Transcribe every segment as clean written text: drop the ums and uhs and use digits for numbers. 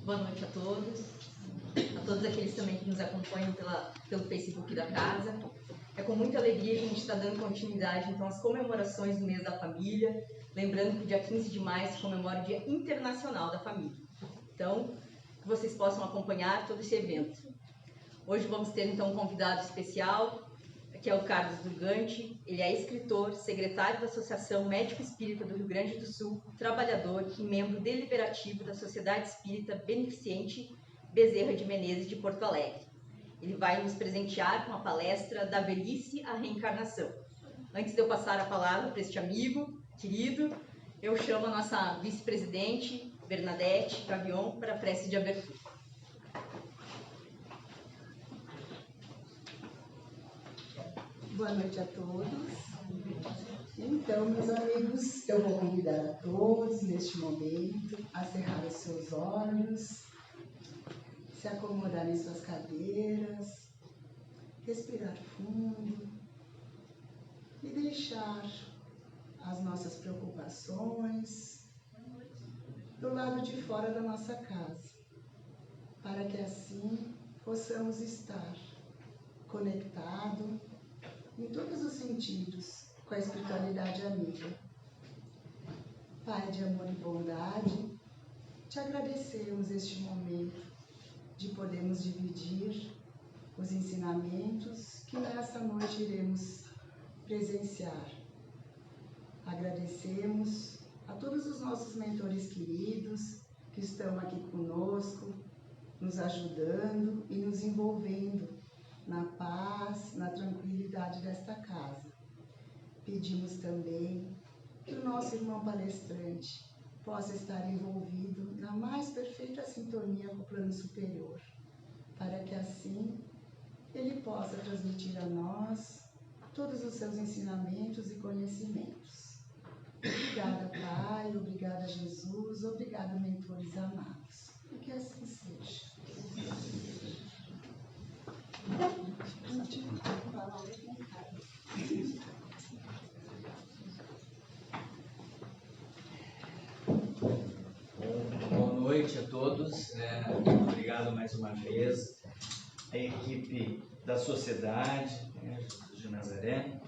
Boa noite a todos aqueles também que nos acompanham pelo Facebook da casa. É com muita alegria que a gente está dando continuidade então às comemorações do mês da família, lembrando que o dia 15 de maio se comemora o Dia Internacional da Família. Então, que vocês possam acompanhar todo esse evento. Hoje vamos ter então um convidado especial, que é o Carlos Durgante. Ele é escritor, secretário da Associação Médico Espírita do Rio Grande do Sul, trabalhador e membro deliberativo da Sociedade Espírita Beneficente Bezerra de Menezes de Porto Alegre. Ele vai nos presentear com a palestra Da Velhice à Reencarnação. Antes de eu passar a palavra para este amigo querido, eu chamo a nossa vice-presidente, Bernadette Gavion, para a prece de abertura. Boa noite a todos. Então, meus amigos, eu vou convidar a todos, neste momento, a cerrar os seus olhos, se acomodar em suas cadeiras, respirar fundo e deixar as nossas preocupações do lado de fora da nossa casa, para que assim possamos estar conectados em todos os sentidos com a espiritualidade amiga. Pai de amor e bondade, te agradecemos este momento de podermos dividir os ensinamentos que nessa noite iremos presenciar. Agradecemos a todos os nossos mentores queridos que estão aqui conosco, nos ajudando e nos envolvendo na paz, na tranquilidade desta casa. Pedimos também que o nosso irmão palestrante possa estar envolvido na mais perfeita sintonia com o plano superior, para que assim ele possa transmitir a nós todos os seus ensinamentos e conhecimentos. Obrigada, Pai, obrigada, Jesus, obrigada, mentores amados. E que assim seja. Boa noite a todos, obrigado mais uma vez à equipe da Sociedade Jesus de Nazaré,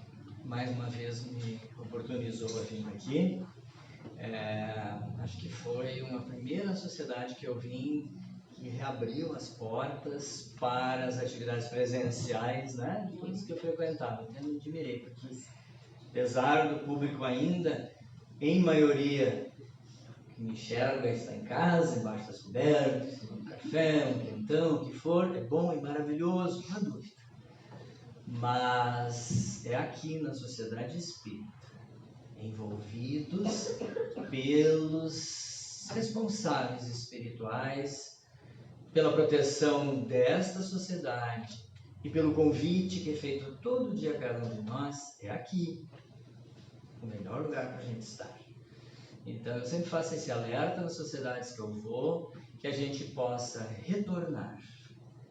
mais uma vez me oportunizou a vir aqui. Acho que foi uma primeira sociedade que eu vim que reabriu as portas para as atividades presenciais, né, de todos que eu frequentava. Eu me admirei, porque apesar do público ainda, em maioria, que me enxerga está em casa, embaixo das cobertas, um café, um quentão, o que for, é bom e maravilhoso, não há dúvida. Mas é aqui na Sociedade Espírita, envolvidos pelos responsáveis espirituais, pela proteção desta sociedade e pelo convite que é feito todo dia a cada um de nós, é aqui o melhor lugar para a gente estar. Então eu sempre faço esse alerta nas sociedades que eu vou, que a gente possa retornar.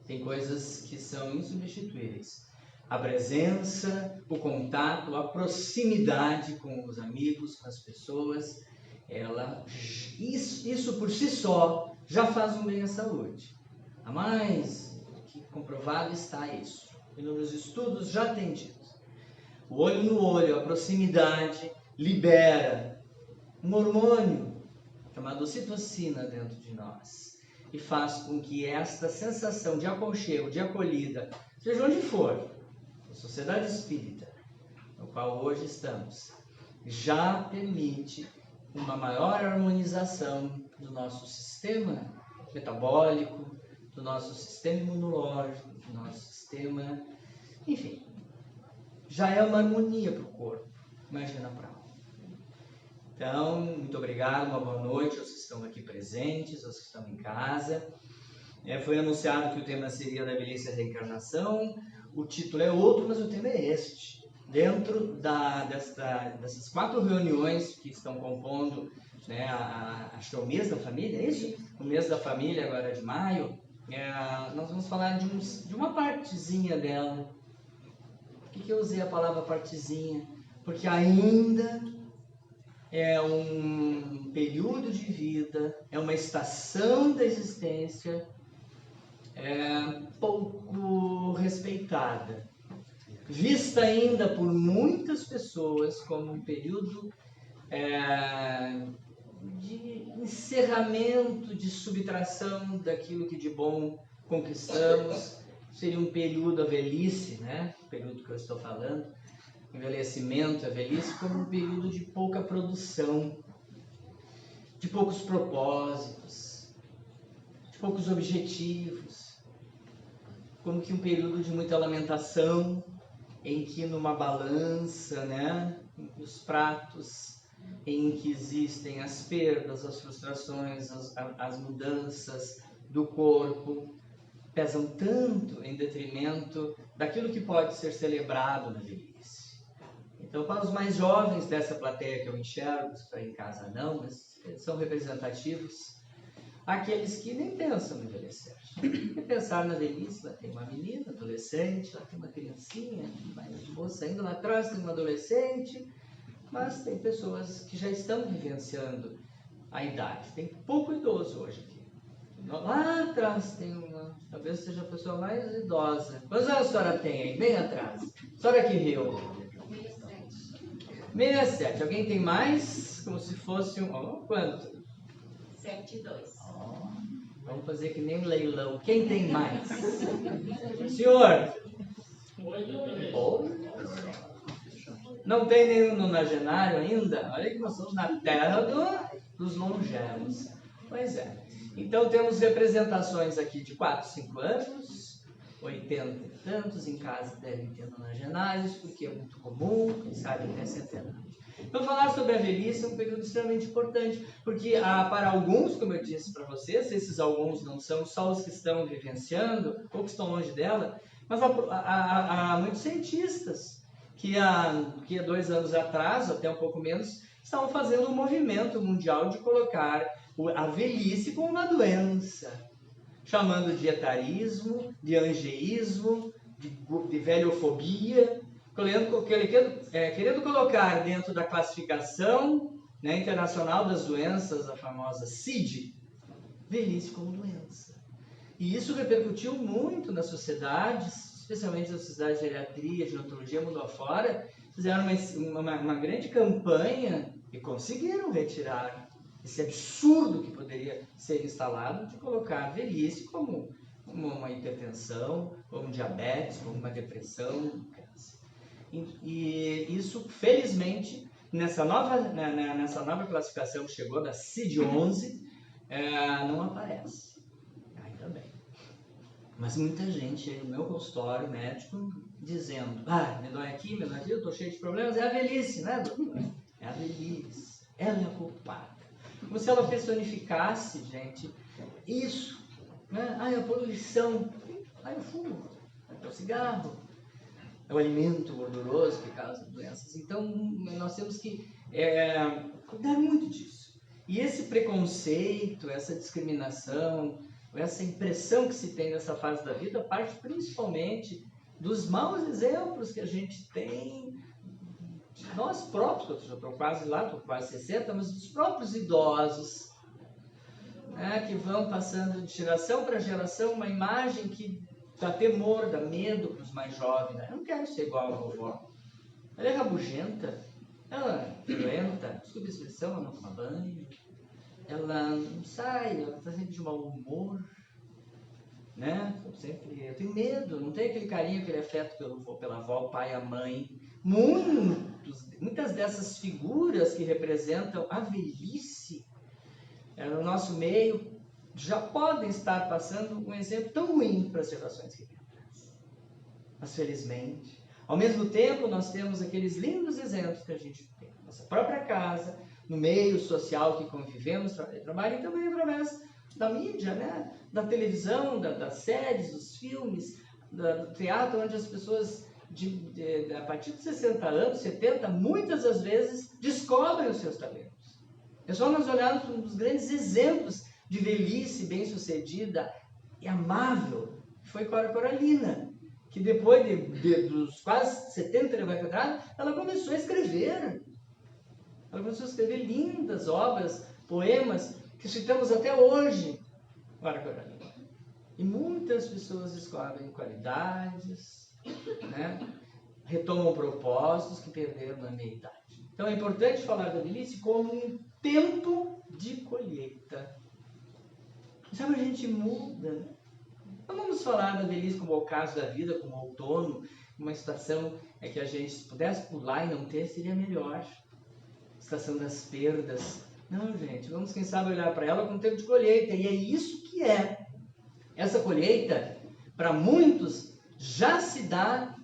Tem coisas que são insubstituíveis. A presença, o contato, a proximidade com os amigos, com as pessoas, isso por si só já faz um bem à saúde. A mais que comprovado está isso. E nos estudos já tem dito. O olho no olho, a proximidade, libera um hormônio chamado ocitocina dentro de nós. E faz com que esta sensação de aconchego, de acolhida, seja onde for, a Sociedade Espírita, no qual hoje estamos, já permite uma maior harmonização do nosso sistema metabólico, do nosso sistema imunológico, do nosso sistema... Enfim, já é uma harmonia para o corpo, imagina para a alma. Então, muito obrigado, uma boa noite aos que estão aqui presentes, aos que estão em casa. Foi anunciado que o tema seria Da Velhice à Reencarnação, o título é outro, mas o tema é este. Dentro dessas 4 reuniões que estão compondo, né, acho que é o mês da família, é isso? O mês da família, agora de maio, nós vamos falar de uma partezinha dela. Por que eu usei a palavra partezinha? Porque ainda é um período de vida, é uma estação da existência pouco respeitada, vista ainda por muitas pessoas como um período de encerramento, de subtração daquilo que de bom conquistamos. Seria um período, a velhice, né? O período que eu estou falando, envelhecimento, a velhice, como um período de pouca produção, de poucos propósitos, de poucos objetivos, como que um período de muita lamentação, em que numa balança, né, os pratos em que existem as perdas, as frustrações, as mudanças do corpo, pesam tanto em detrimento daquilo que pode ser celebrado na velhice. Então, para os mais jovens dessa plateia que eu enxergo, está em casa não, mas são representativos, aqueles que nem pensam em envelhecer. E pensar na velhice, lá tem uma menina, adolescente, lá tem uma criancinha, mais moça ainda, lá atrás tem uma adolescente, mas tem pessoas que já estão vivenciando a idade. Tem pouco idoso hoje aqui. Lá atrás tem uma, talvez seja a pessoa mais idosa. Quantos anos a senhora tem aí? Bem atrás. A senhora que riu? 67. Alguém tem mais? Como se fosse um... Oh, quanto? 72. Oh, vamos fazer que nem um leilão. Quem tem mais? Senhor? Oi. Não tem nenhum nonagenário ainda? Olha que nós estamos na terra dos longevos. Pois é. Então temos representações aqui de 4, 5 anos, 80 e tantos, em casa devem ter nonagenários, porque é muito comum, quem sabe até centenários. Então falar sobre a velhice é um período extremamente importante, porque para alguns, como eu disse para vocês, esses alguns não são só os que estão vivenciando, ou que estão longe dela, mas há muitos cientistas que há 2 anos atrás, até um pouco menos, estavam fazendo um movimento mundial de colocar a velhice como uma doença, chamando de etarismo, de angeísmo, de velhofobia, querendo colocar dentro da classificação, né, internacional das doenças, a famosa CID, velhice como doença. E isso repercutiu muito nas sociedades, especialmente nas sociedades de geriatria, de gerontologia, mundo afora. Fizeram uma grande campanha e conseguiram retirar esse absurdo que poderia ser instalado de colocar a velhice como uma hipertensão, como diabetes, como uma depressão, câncer. E isso, felizmente, nessa nova classificação que chegou, da CID-11, não aparece. Ainda bem. Mas muita gente no meu consultório médico dizendo: me dói aqui, me dói aqui, eu estou cheio de problemas. É a velhice, né, doutor? É a velhice. Ela é a culpada. Como se ela personificasse, gente, isso. Né? A poluição. É o fumo, é o cigarro, é o alimento gorduroso que causa doenças. Então, nós temos que cuidar muito disso. E esse preconceito, essa discriminação, essa impressão que se tem nessa fase da vida parte principalmente dos maus exemplos que a gente tem de nós próprios. Eu estou quase lá, estou quase 60, mas dos próprios idosos, né, que vão passando de geração para geração uma imagem que dá temor, dá medo para os mais jovens. Né? Eu não quero ser igual a vovó. Ela é rabugenta, ela é violenta, desculpa a expressão, ela não toma banho, ela não sai, ela está sempre de mau humor, né? Eu tenho medo, não tem aquele carinho, aquele afeto pela avó, o pai, a mãe. Muitas dessas figuras que representam a velhice no nosso meio já podem estar passando um exemplo tão ruim para as gerações que vêm atrás. Mas felizmente, ao mesmo tempo, nós temos aqueles lindos exemplos que a gente tem na nossa própria casa, no meio social que convivemos, trabalho, e também através da mídia, né? Da televisão, das séries, dos filmes, do teatro, onde as pessoas a partir de 60 anos, 70, muitas das vezes descobrem os seus talentos. É só nós olharmos para um dos grandes exemplos de velhice bem-sucedida e amável, que foi Cora Coralina, que depois dos quase 70 anos, ela começou a escrever. Ela começou a escrever lindas obras, poemas, que citamos até hoje. Olha, Carolina. E muitas pessoas descobrem qualidades, né? Retomam propósitos que perderam na meia-idade. Então é importante falar da velhice como um tempo de colheita. Sabe, a gente muda, né? Não vamos falar da velhice como o caso da vida, como outono, uma estação que a gente, se pudesse pular e não ter, seria melhor. Estação das perdas. Não, gente, vamos, quem sabe, olhar para ela como tempo de colheita. E é isso que é. Essa colheita, para muitos, já se dá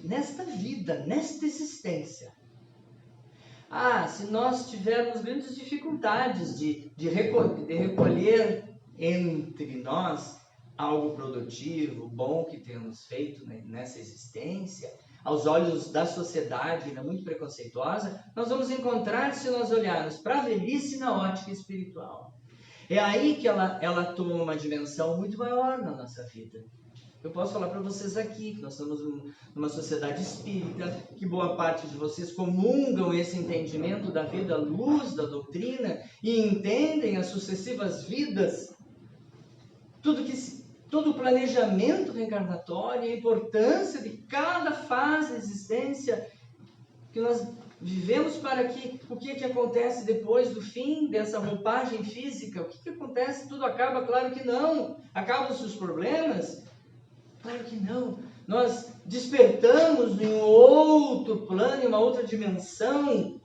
nesta vida, nesta existência. Se nós tivermos grandes dificuldades de recolher entre nós algo produtivo, bom que temos feito nessa existência, aos olhos da sociedade ainda muito preconceituosa, nós vamos encontrar, se nós olharmos para a velhice na ótica espiritual. É aí que ela toma uma dimensão muito maior na nossa vida. Eu posso falar para vocês aqui que nós estamos numa sociedade espírita, que boa parte de vocês comungam esse entendimento da vida à luz da doutrina e entendem as sucessivas vidas, todo o planejamento reencarnatório, a importância de cada fase da existência que nós vivemos para que o que acontece depois do fim dessa roupagem física? O que acontece? Tudo acaba? Claro que não. Acabam-se os problemas? Claro que não. Nós despertamos em um outro plano, em uma outra dimensão,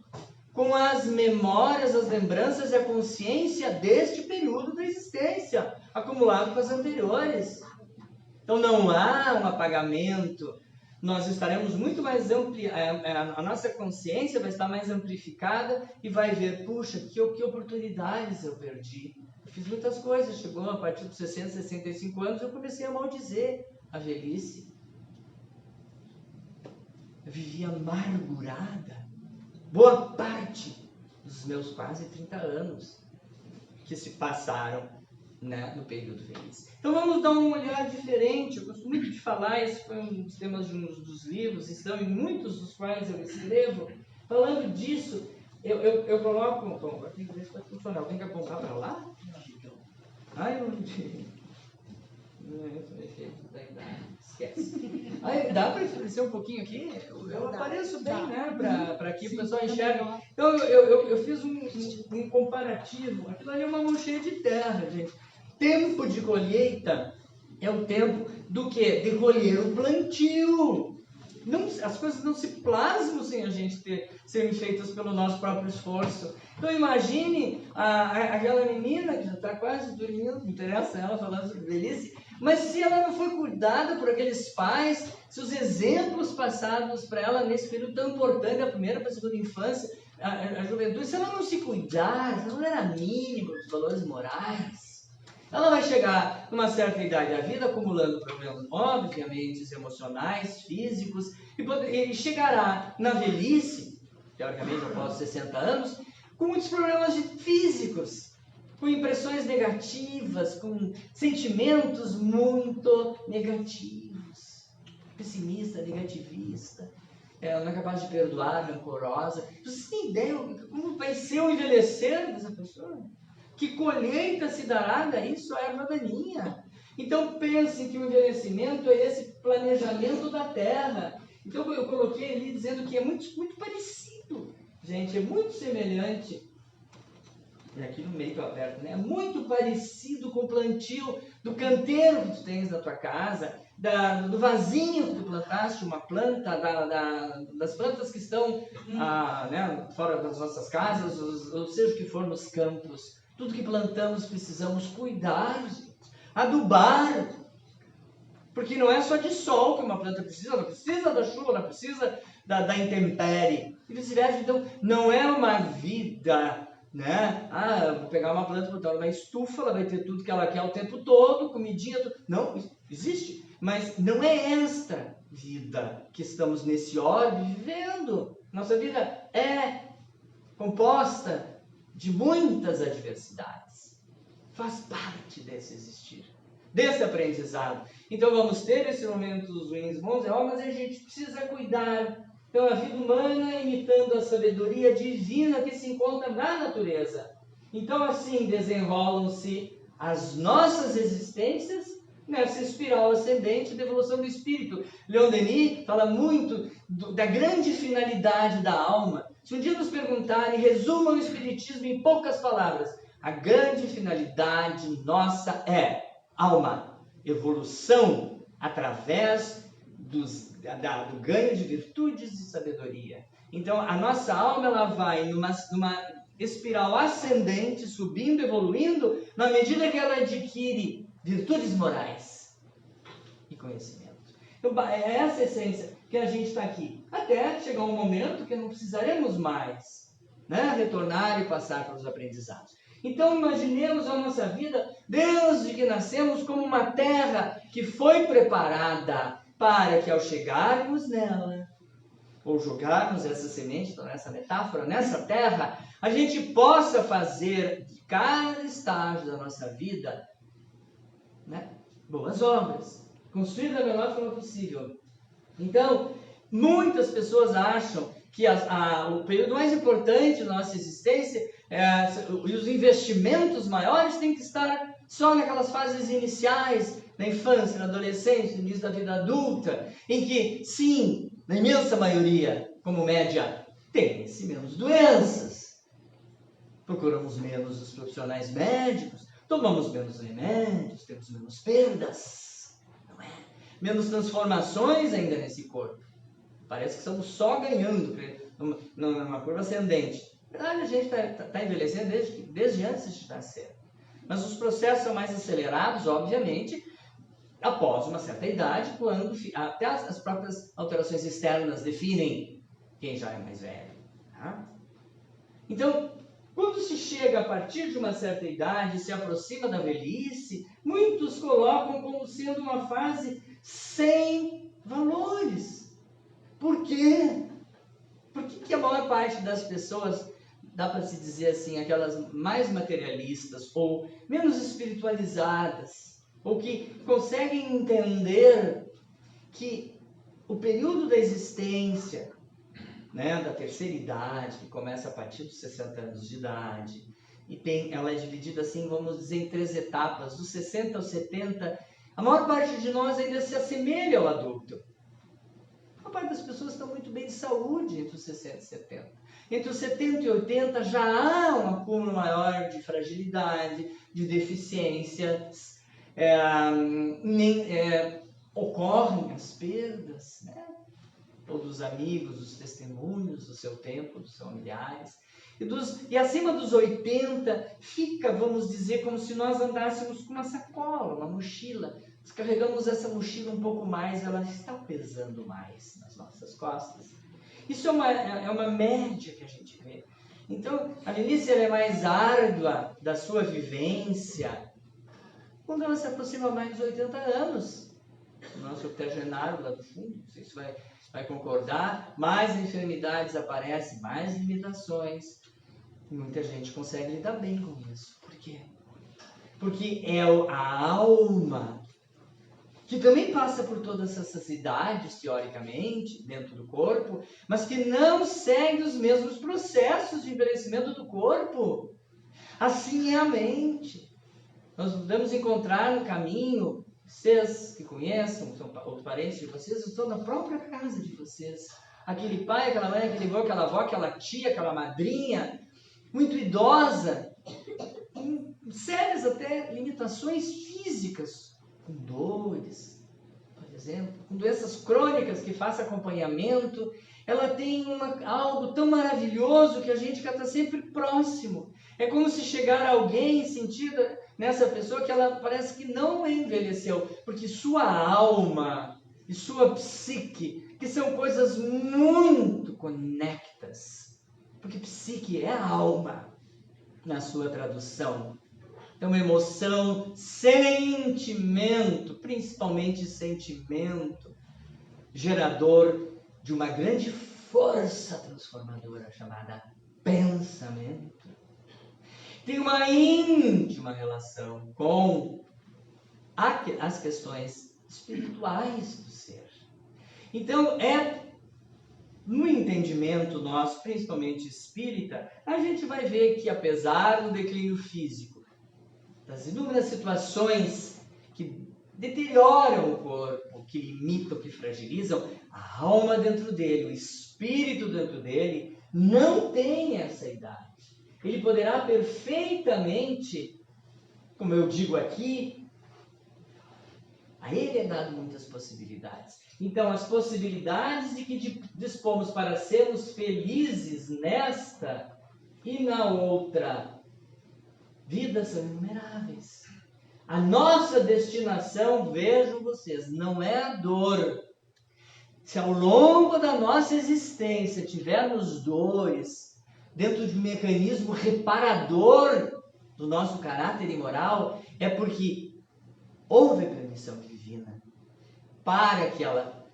com as memórias, as lembranças e a consciência deste período da existência, acumulado com as anteriores. Então não há um apagamento. Nós estaremos muito mais a nossa consciência vai estar mais amplificada e vai ver, puxa, que oportunidades eu perdi. Eu fiz muitas coisas, chegou a partir dos 60, 65 anos, eu comecei a maldizer a velhice. Eu vivia amargurada. Boa parte dos meus quase 30 anos que se passaram, né, no período velhice. Então vamos dar um olhar diferente. Eu gosto muito de falar, esse foi um dos temas de um dos livros, estão em muitos dos quais eu escrevo. Falando disso, eu coloco... Bom, tem que ver se vai funcionar. Eu tenho que apontar para lá? Ai, não entendi. Esquece. Dá para escrever um pouquinho aqui? Eu apareço bem, né? Para que o pessoal enxergue. Então eu fiz um comparativo. Aquilo ali é uma mão cheia de terra, gente. Tempo de colheita é o tempo do quê? De colher o plantio. As coisas não se plasmam sem a gente serem feitas pelo nosso próprio esforço. Então imagine aquela menina que já está quase dormindo, não interessa ela falando sobre velhice, mas se ela não foi cuidada por aqueles pais, se os exemplos passados para ela nesse período tão importante, da primeira para a segunda infância, a juventude, se ela não se cuidar, se ela não era mínima dos valores morais, ela vai chegar numa certa idade da vida acumulando problemas, obviamente, emocionais, físicos, e chegará na velhice, teoricamente após 60 anos, com muitos problemas físicos, com impressões negativas, com sentimentos muito negativos, pessimista, negativista, não é capaz de perdoar, rancorosa. Vocês têm ideia como vai ser o envelhecer dessa pessoa? Que colheita se dará daí? Só erva daninha. Então pensem que o envelhecimento é esse planejamento da terra. Então eu coloquei ali dizendo que é muito, muito parecido. Gente, é muito semelhante. E aqui no meio que eu aperto, né? É muito parecido com o plantio do canteiro que tu tens na tua casa, do vasinho que tu plantaste, uma planta, das plantas que estão né, fora das nossas casas, ou seja o que for nos campos. Tudo que plantamos precisamos cuidar, gente. Adubar. Porque não é só de sol que uma planta precisa, ela precisa da chuva, ela precisa da intempérie. E vice-versa. Então, não é uma vida, né? Eu vou pegar uma planta, botar ela na estufa, ela vai ter tudo que ela quer o tempo todo, comidinha, tudo. Não, existe. Mas não é esta vida que estamos nesse orbe vivendo. Nossa vida é composta de muitas adversidades. Faz parte desse existir, desse aprendizado. Então vamos ter esses momentos ruins, bons, mas a gente precisa cuidar Então, a vida humana imitando a sabedoria divina que se encontra na natureza. Então, assim desenrolam-se as nossas existências nessa espiral ascendente da evolução do espírito. Leon Denis fala muito da grande finalidade da alma. Se um dia nos perguntarem, resuma o espiritismo em poucas palavras. A grande finalidade nossa é alma, evolução através do ganho de virtudes e sabedoria. Então, a nossa alma ela vai numa espiral ascendente, subindo, evoluindo, na medida que ela adquire virtudes morais e conhecimento. Então, é essa a essência que a gente está aqui. Até chegar um momento que não precisaremos mais, né, retornar e passar pelos aprendizados. Então, imaginemos a nossa vida desde que nascemos como uma terra que foi preparada para que ao chegarmos nela, ou jogarmos essa semente, então essa metáfora, nessa terra, a gente possa fazer de cada estágio da nossa vida, né, boas obras, construir da melhor forma possível. Então, muitas pessoas acham que o período mais importante da nossa existência e os investimentos maiores têm que estar só naquelas fases iniciais, na infância, na adolescência, no início da vida adulta, em que, sim, na imensa maioria, como média, tem-se menos doenças, procuramos menos os profissionais médicos, tomamos menos remédios, temos menos perdas, não é? Menos transformações ainda nesse corpo. Parece que estamos só ganhando numa curva ascendente. Na verdade, a gente está envelhecendo desde antes de nascer. Mas os processos são mais acelerados, obviamente, após uma certa idade, quando até as próprias alterações externas definem quem já é mais velho. Tá? Então, quando se chega a partir de uma certa idade, se aproxima da velhice, muitos colocam como sendo uma fase sem valores. Por quê? Por que a maior parte das pessoas, dá para se dizer assim, aquelas mais materialistas ou menos espiritualizadas, ou que conseguem entender que o período da existência, né, da terceira idade, que começa a partir dos 60 anos de idade, e ela é dividida assim, vamos dizer, em 3 etapas, dos 60 aos 70, a maior parte de nós ainda se assemelha ao adulto. A maior parte das pessoas estão muito bem de saúde entre os 60 e 70. Entre os 70 e 80 já há um acúmulo maior de fragilidade, de deficiências, ocorrem as perdas, né? Todos os amigos, os testemunhos do seu tempo, dos seus familiares. E acima dos 80, fica, vamos dizer, como se nós andássemos com uma sacola, uma mochila. Descarregamos essa mochila um pouco mais, ela está pesando mais nas nossas costas. Isso é uma média que a gente vê. Então, a velhice é mais árdua da sua vivência quando ela se aproxima mais dos 80 anos. O nosso octogenário lá do fundo, não sei se vai concordar, mais enfermidades aparecem, mais limitações. E muita gente consegue lidar bem com isso. Por quê? Porque é a alma que também passa por todas essas idades, teoricamente, dentro do corpo, mas que não segue os mesmos processos de envelhecimento do corpo. Assim é a mente. Nós podemos encontrar no caminho, vocês que conheçam, são outros parentes de vocês, estão na própria casa de vocês. Aquele pai, aquela mãe, aquele avô, aquela avó, aquela tia, aquela madrinha, muito idosa, com sérias até limitações físicas, com dores, por exemplo, com doenças crônicas que façam acompanhamento. Ela tem algo tão maravilhoso que a gente quer estar sempre próximo. É como se chegar alguém e sentir nessa pessoa que ela parece que não envelheceu, porque sua alma e sua psique, que são coisas muito conectas, porque psique é a alma na sua tradução. É uma emoção, sentimento, principalmente sentimento, gerador de uma grande força transformadora chamada pensamento. Tem uma íntima relação com as questões espirituais do ser. Então, é no entendimento nosso, principalmente espírita, a gente vai ver que apesar do declínio físico, das inúmeras situações que deterioram o corpo, que limitam, que fragilizam, a alma dentro dele, o espírito dentro dele, não tem essa idade. Ele poderá perfeitamente, como eu digo aqui, a ele é dado muitas possibilidades. Então, as possibilidades de que dispomos para sermos felizes nesta e na outra vida são inumeráveis. A nossa destinação, vejam vocês, não é a dor. Se ao longo da nossa existência tivermos dores dentro de um mecanismo reparador do nosso caráter e moral, é porque houve permissão divina para que ela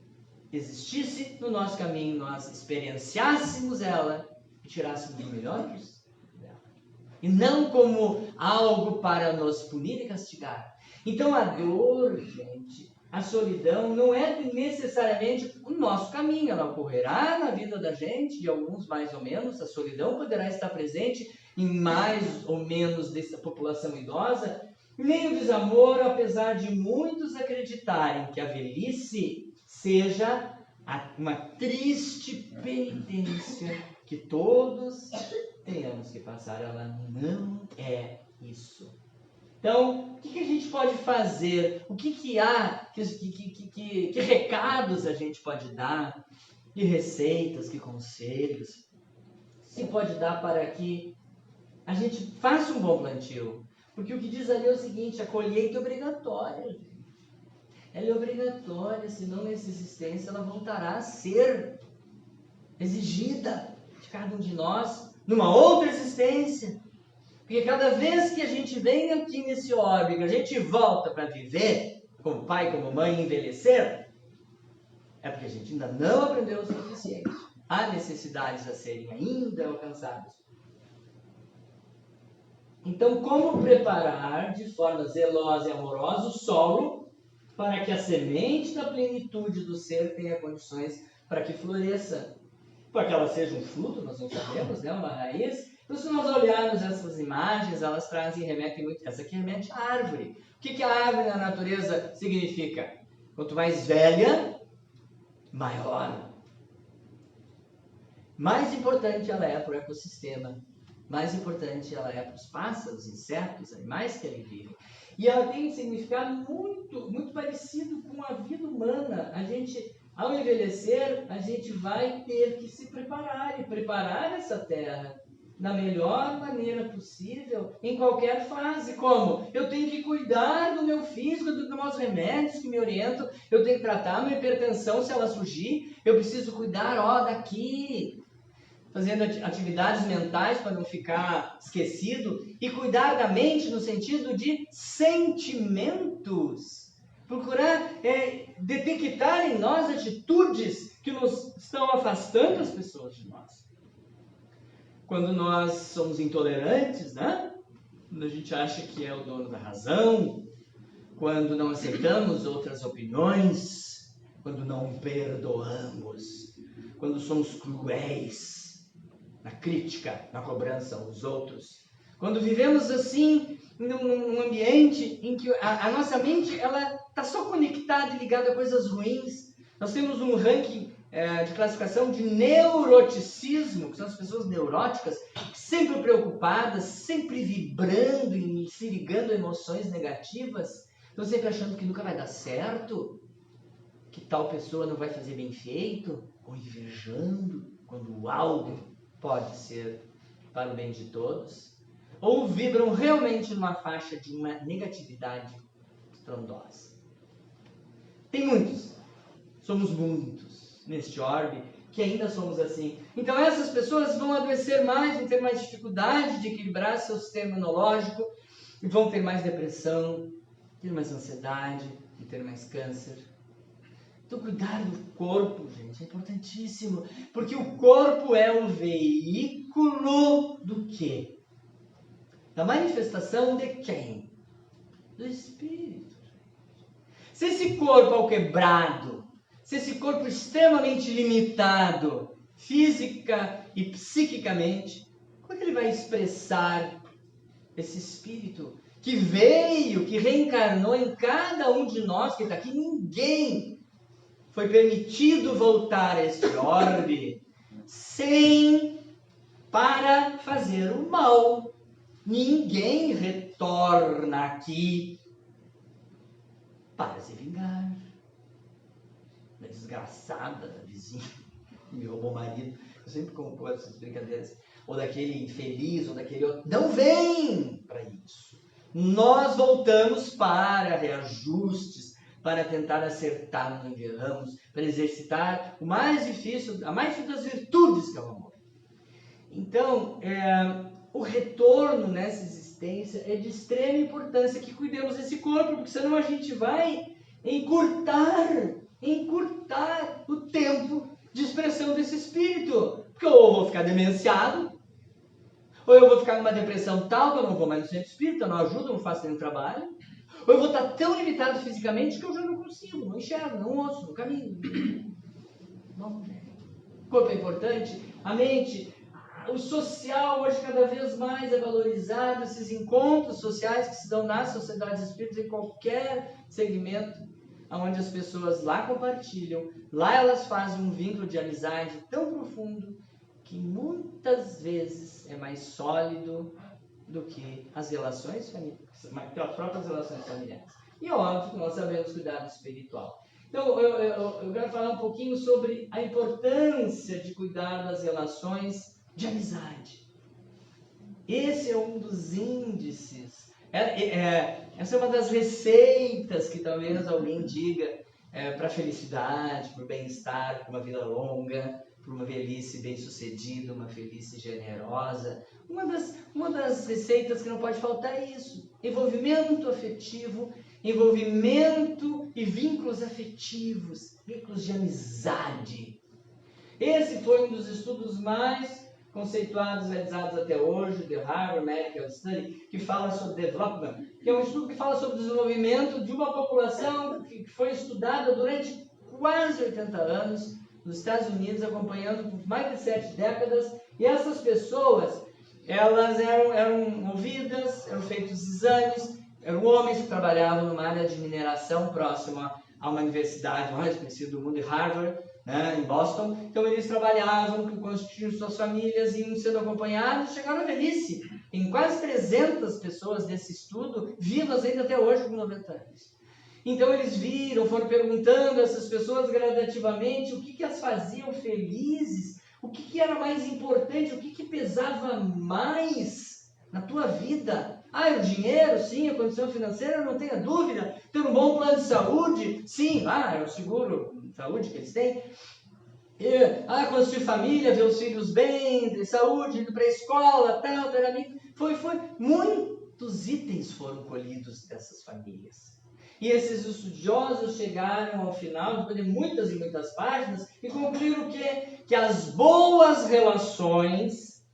existisse no nosso caminho, nós experienciássemos ela e tirássemos o melhor dela. E não como algo para nos punir e castigar. Então a dor, gente, a solidão não é necessariamente o nosso caminho. Ela ocorrerá na vida da gente, de alguns mais ou menos. A solidão poderá estar presente em mais ou menos dessa população idosa. Nem o desamor, apesar de muitos acreditarem que a velhice seja uma triste penitência que todos tenhamos que passar, ela não é isso. Então, o que a gente pode fazer? O que há? Que recados a gente pode dar? Que receitas, que conselhos se pode dar para que a gente faça um bom plantio? Porque o que diz ali é o seguinte: a colheita é obrigatória. Ela é obrigatória, senão nessa existência ela voltará a ser exigida de cada um de nós numa outra existência. Porque cada vez que a gente vem aqui nesse orbe, que a gente volta para viver, como pai, como mãe, envelhecer, é porque a gente ainda não aprendeu o suficiente. Há necessidades a serem ainda alcançadas. Então, como preparar de forma zelosa e amorosa o solo para que a semente da plenitude do ser tenha condições para que floresça? Para que ela seja um fruto, nós não sabemos, né? Uma raiz. Então, se nós olharmos essas imagens, elas trazem, remetem muito. Essa aqui remete à árvore. O que a árvore na natureza significa? Quanto mais velha, maior. Mais importante ela é para o ecossistema. Mais importante ela é para os pássaros, insetos, animais que ali vivem. E ela tem um significado muito parecido com a vida humana. A gente, ao envelhecer, a gente vai ter que se preparar e preparar essa terra da melhor maneira possível, em qualquer fase. Como? Eu tenho que cuidar do meu físico, eu tenho que tomar os remédios que me orientam, eu tenho que tratar a minha hipertensão se ela surgir, eu preciso cuidar, daqui, fazendo atividades mentais para não ficar esquecido, e cuidar da mente no sentido de sentimentos. Procurar detectar em nós atitudes que nos estão afastando as pessoas de nós. Quando nós somos intolerantes, né? Quando a gente acha que é o dono da razão, quando não aceitamos outras opiniões, quando não perdoamos, quando somos cruéis na crítica, na cobrança aos outros, quando vivemos assim num ambiente em que a nossa mente ela está só conectada e ligada a coisas ruins. Nós temos um ranking de classificação de neuroticismo, que são as pessoas neuróticas, sempre preocupadas, sempre vibrando e se ligando a emoções negativas, estão sempre achando que nunca vai dar certo, que tal pessoa não vai fazer bem feito, ou invejando quando algo pode ser para o bem de todos, ou vibram realmente numa faixa de uma negatividade estrondosa. Tem muitos, somos muitos neste orbe que ainda somos assim. Então essas pessoas vão adoecer mais, vão ter mais dificuldade de equilibrar seu sistema imunológico, e vão ter mais depressão, ter mais ansiedade, e ter mais câncer. Então cuidar do corpo, gente, é importantíssimo, porque o corpo é o veículo do quê? Da manifestação de quem? Do Espírito. Se esse corpo ao quebrado, se esse corpo extremamente limitado, física e psiquicamente, como é que ele vai expressar esse espírito que veio, que reencarnou em cada um de nós que está aqui? Ninguém foi permitido voltar a este orbe para fazer o mal. Ninguém retorna aqui para se vingar da desgraçada da vizinha que me roubou o marido. Eu sempre compro essas brincadeiras. Ou daquele infeliz, ou daquele outro. Não vem para isso. Nós voltamos para reajustes, para tentar acertar onde erramos, para exercitar o mais difícil, a mais difícil das virtudes, que é o amor. Então, o retorno nessa existência é de extrema importância que cuidemos desse corpo, porque senão a gente vai encurtar o tempo de expressão desse espírito. Porque ou eu vou ficar demenciado, ou eu vou ficar numa depressão tal que eu não vou mais no centro espírita, não ajudo, não faço nenhum trabalho, ou eu vou estar tão limitado fisicamente que eu já não consigo, não enxergo, não ouço, não caminho. Bom, o corpo é importante, a mente, o social hoje cada vez mais é valorizado, esses encontros sociais que se dão nas sociedades espíritas, em qualquer segmento, onde as pessoas lá compartilham, lá elas fazem um vínculo de amizade tão profundo que muitas vezes é mais sólido do que as relações familiares, que as próprias relações familiares. E óbvio que nós sabemos cuidar do espiritual. Então, eu quero falar um pouquinho sobre a importância de cuidar das relações de amizade. Esse é um dos índices. Essa é uma das receitas que talvez alguém diga para a felicidade, para o bem-estar, para uma vida longa, para uma velhice bem-sucedida, uma velhice generosa. Uma das receitas que não pode faltar é isso: envolvimento afetivo, envolvimento e vínculos afetivos, vínculos de amizade. Esse foi um dos estudos mais conceituados, realizados até hoje, The Harvard Medical Study, que fala sobre development, que é um estudo que fala sobre o desenvolvimento de uma população que foi estudada durante quase 80 anos nos Estados Unidos, acompanhando por mais de 7 décadas, e essas pessoas, elas eram ouvidas, eram feitos exames, eram homens que trabalhavam numa área de mineração próxima a uma universidade mais conhecida do mundo, Harvard, em Boston. Então eles trabalhavam, constituíam suas famílias, iam sendo acompanhados, chegaram à velhice. Tem quase 300 pessoas desse estudo vivas ainda até hoje com 90 anos. Então eles foram perguntando a essas pessoas gradativamente o que as faziam felizes, o que era mais importante, o que pesava mais na tua vida. O dinheiro, sim, a condição financeira, não tenha dúvida. Ter um bom plano de saúde, sim, é o seguro de saúde que eles têm. Construir família, ver os filhos bem, ter saúde, indo para a escola, tal. Muitos itens foram colhidos dessas famílias. E esses estudiosos chegaram ao final, depois de muitas e muitas páginas, e concluíram o quê? Que as boas relações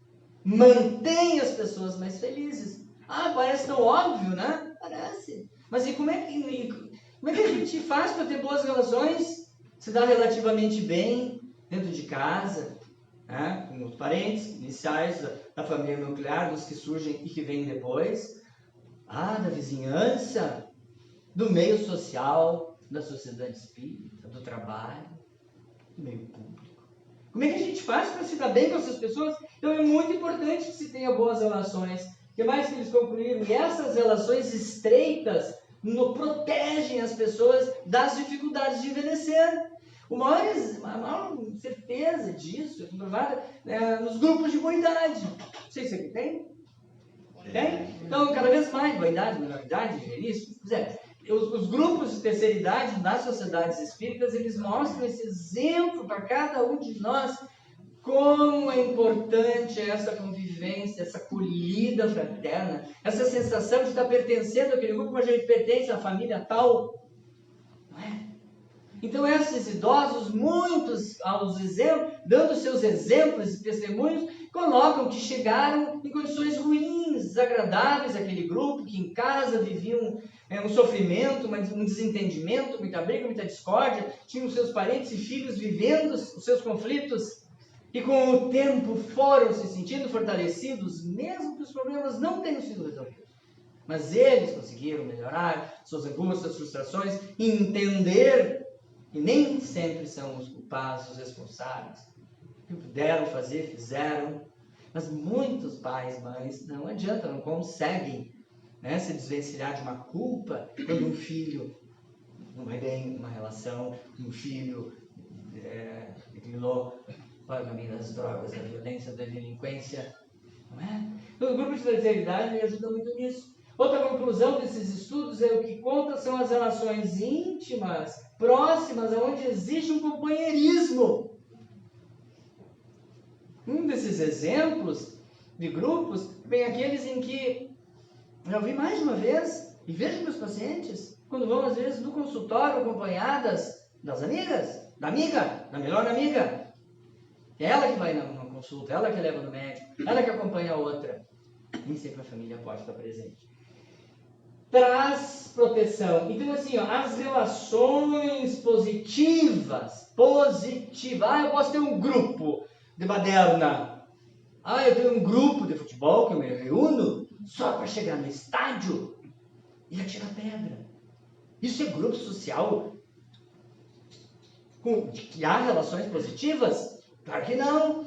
mantêm as pessoas mais felizes. Parece tão óbvio, né? Parece. Mas e como é que a gente faz para ter boas relações? Se dá relativamente bem dentro de casa, né? Com os parentes iniciais da família nuclear, dos que surgem e que vêm depois. Da vizinhança, do meio social, da sociedade espírita, do trabalho, do meio público. Como é que a gente faz para se dar bem com essas pessoas? Então é muito importante que se tenha boas relações. O que mais que eles concluíram? E essas relações estreitas protegem as pessoas das dificuldades de envelhecer. A maior certeza disso é comprovada nos grupos de boa idade. Não sei se aqui tem. Tem? Então, cada vez mais, boa idade, menor idade, velhice, os grupos de terceira idade das sociedades espíritas, eles mostram esse exemplo para cada um de nós, como é importante essa convivência, essa acolhida fraterna, essa sensação de estar pertencendo àquele grupo, mas a gente pertence à família tal. Não é? Então, esses idosos, muitos aos exemplos, dando seus exemplos e testemunhos, colocam que chegaram em condições ruins, desagradáveis àquele grupo, que em casa viviam um sofrimento, um desentendimento, muita briga, muita discórdia, tinham seus parentes e filhos vivendo os seus conflitos. E com o tempo foram se sentindo fortalecidos, mesmo que os problemas não tenham sido resolvidos. Mas eles conseguiram melhorar suas angústias, frustrações, e entender que nem sempre são os culpados, os responsáveis. O que puderam fazer, fizeram. Mas muitos pais, mães, não adianta, não conseguem, né, se desvencilhar de uma culpa quando um filho não vai bem numa relação, um filho declinou para o caminho das drogas, da violência, da delinquência. Não é? Então, o grupo de terceira idade me ajuda muito nisso. Outra conclusão desses estudos é o que conta são as relações íntimas, próximas, onde existe um companheirismo. Um desses exemplos de grupos vem aqueles em que eu vi mais de uma vez, e vejo meus pacientes, quando vão às vezes no consultório acompanhadas das amigas, da amiga, da melhor amiga. É ela que vai na consulta, ela que leva no médico, ela que acompanha a outra. Nem sempre a família pode estar presente. Traz proteção. Então, assim, ó, as relações positivas. Eu posso ter um grupo de baderna. Eu tenho um grupo de futebol que eu me reúno só para chegar no estádio e atirar pedra. Isso é grupo social? Que há relações positivas? Claro que não.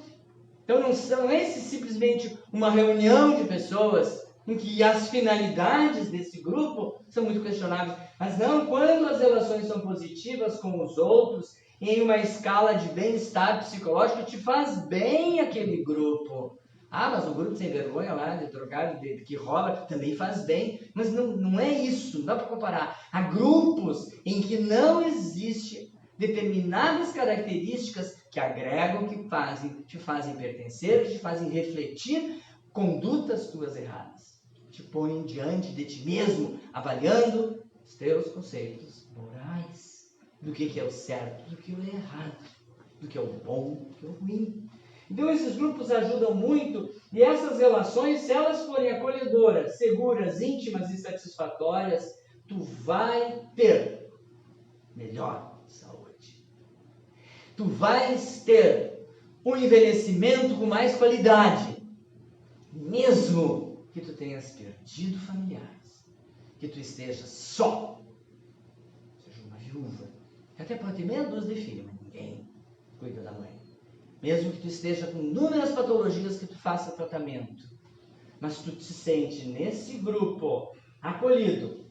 Então não é simplesmente uma reunião de pessoas em que as finalidades desse grupo são muito questionáveis. Mas não, quando as relações são positivas com os outros, em uma escala de bem-estar psicológico, te faz bem aquele grupo. Mas o grupo sem vergonha lá, de trocar, que rola, também faz bem. Mas não é isso, não dá para comparar. Há grupos em que não existe determinadas características que agregam, que te fazem pertencer, que te fazem refletir condutas tuas erradas. Te põem diante de ti mesmo, avaliando os teus conceitos morais. Do que é o certo, do que é o errado, do que é o bom, do que é o ruim. Então esses grupos ajudam muito, e essas relações, se elas forem acolhedoras, seguras, íntimas e satisfatórias, tu vai ter melhor saúde. Tu vais ter um envelhecimento com mais qualidade, mesmo que tu tenhas perdido familiares, que tu esteja só, seja uma viúva, que até pode ter meia dúzia de filhos, mas ninguém cuida da mãe. Mesmo que tu esteja com inúmeras patologias que tu faça tratamento, mas tu te sente nesse grupo acolhido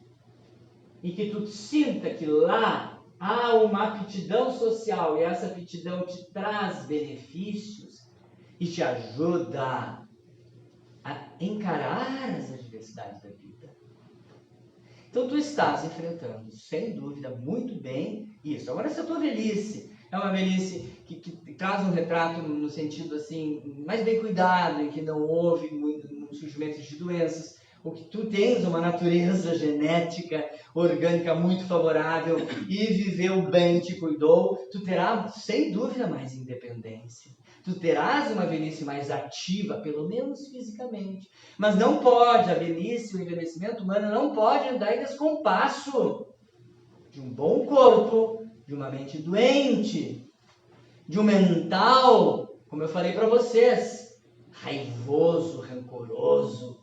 e que tu sinta que lá há uma aptidão social e essa aptidão te traz benefícios e te ajuda a encarar as adversidades da vida. Então tu estás enfrentando, sem dúvida, muito bem isso. Agora, se a tua velhice é uma velhice que traz um retrato no sentido assim, mais bem cuidado, em que não houve muito surgimento de doenças, ou que tu tens uma natureza genética, orgânica muito favorável e viveu bem, te cuidou, tu terás, sem dúvida, mais independência. Tu terás uma velhice mais ativa, pelo menos fisicamente. Mas não pode, a velhice, o envelhecimento humano não pode andar em descompasso de um bom corpo, de uma mente doente, de um mental, como eu falei para vocês, raivoso, rancoroso,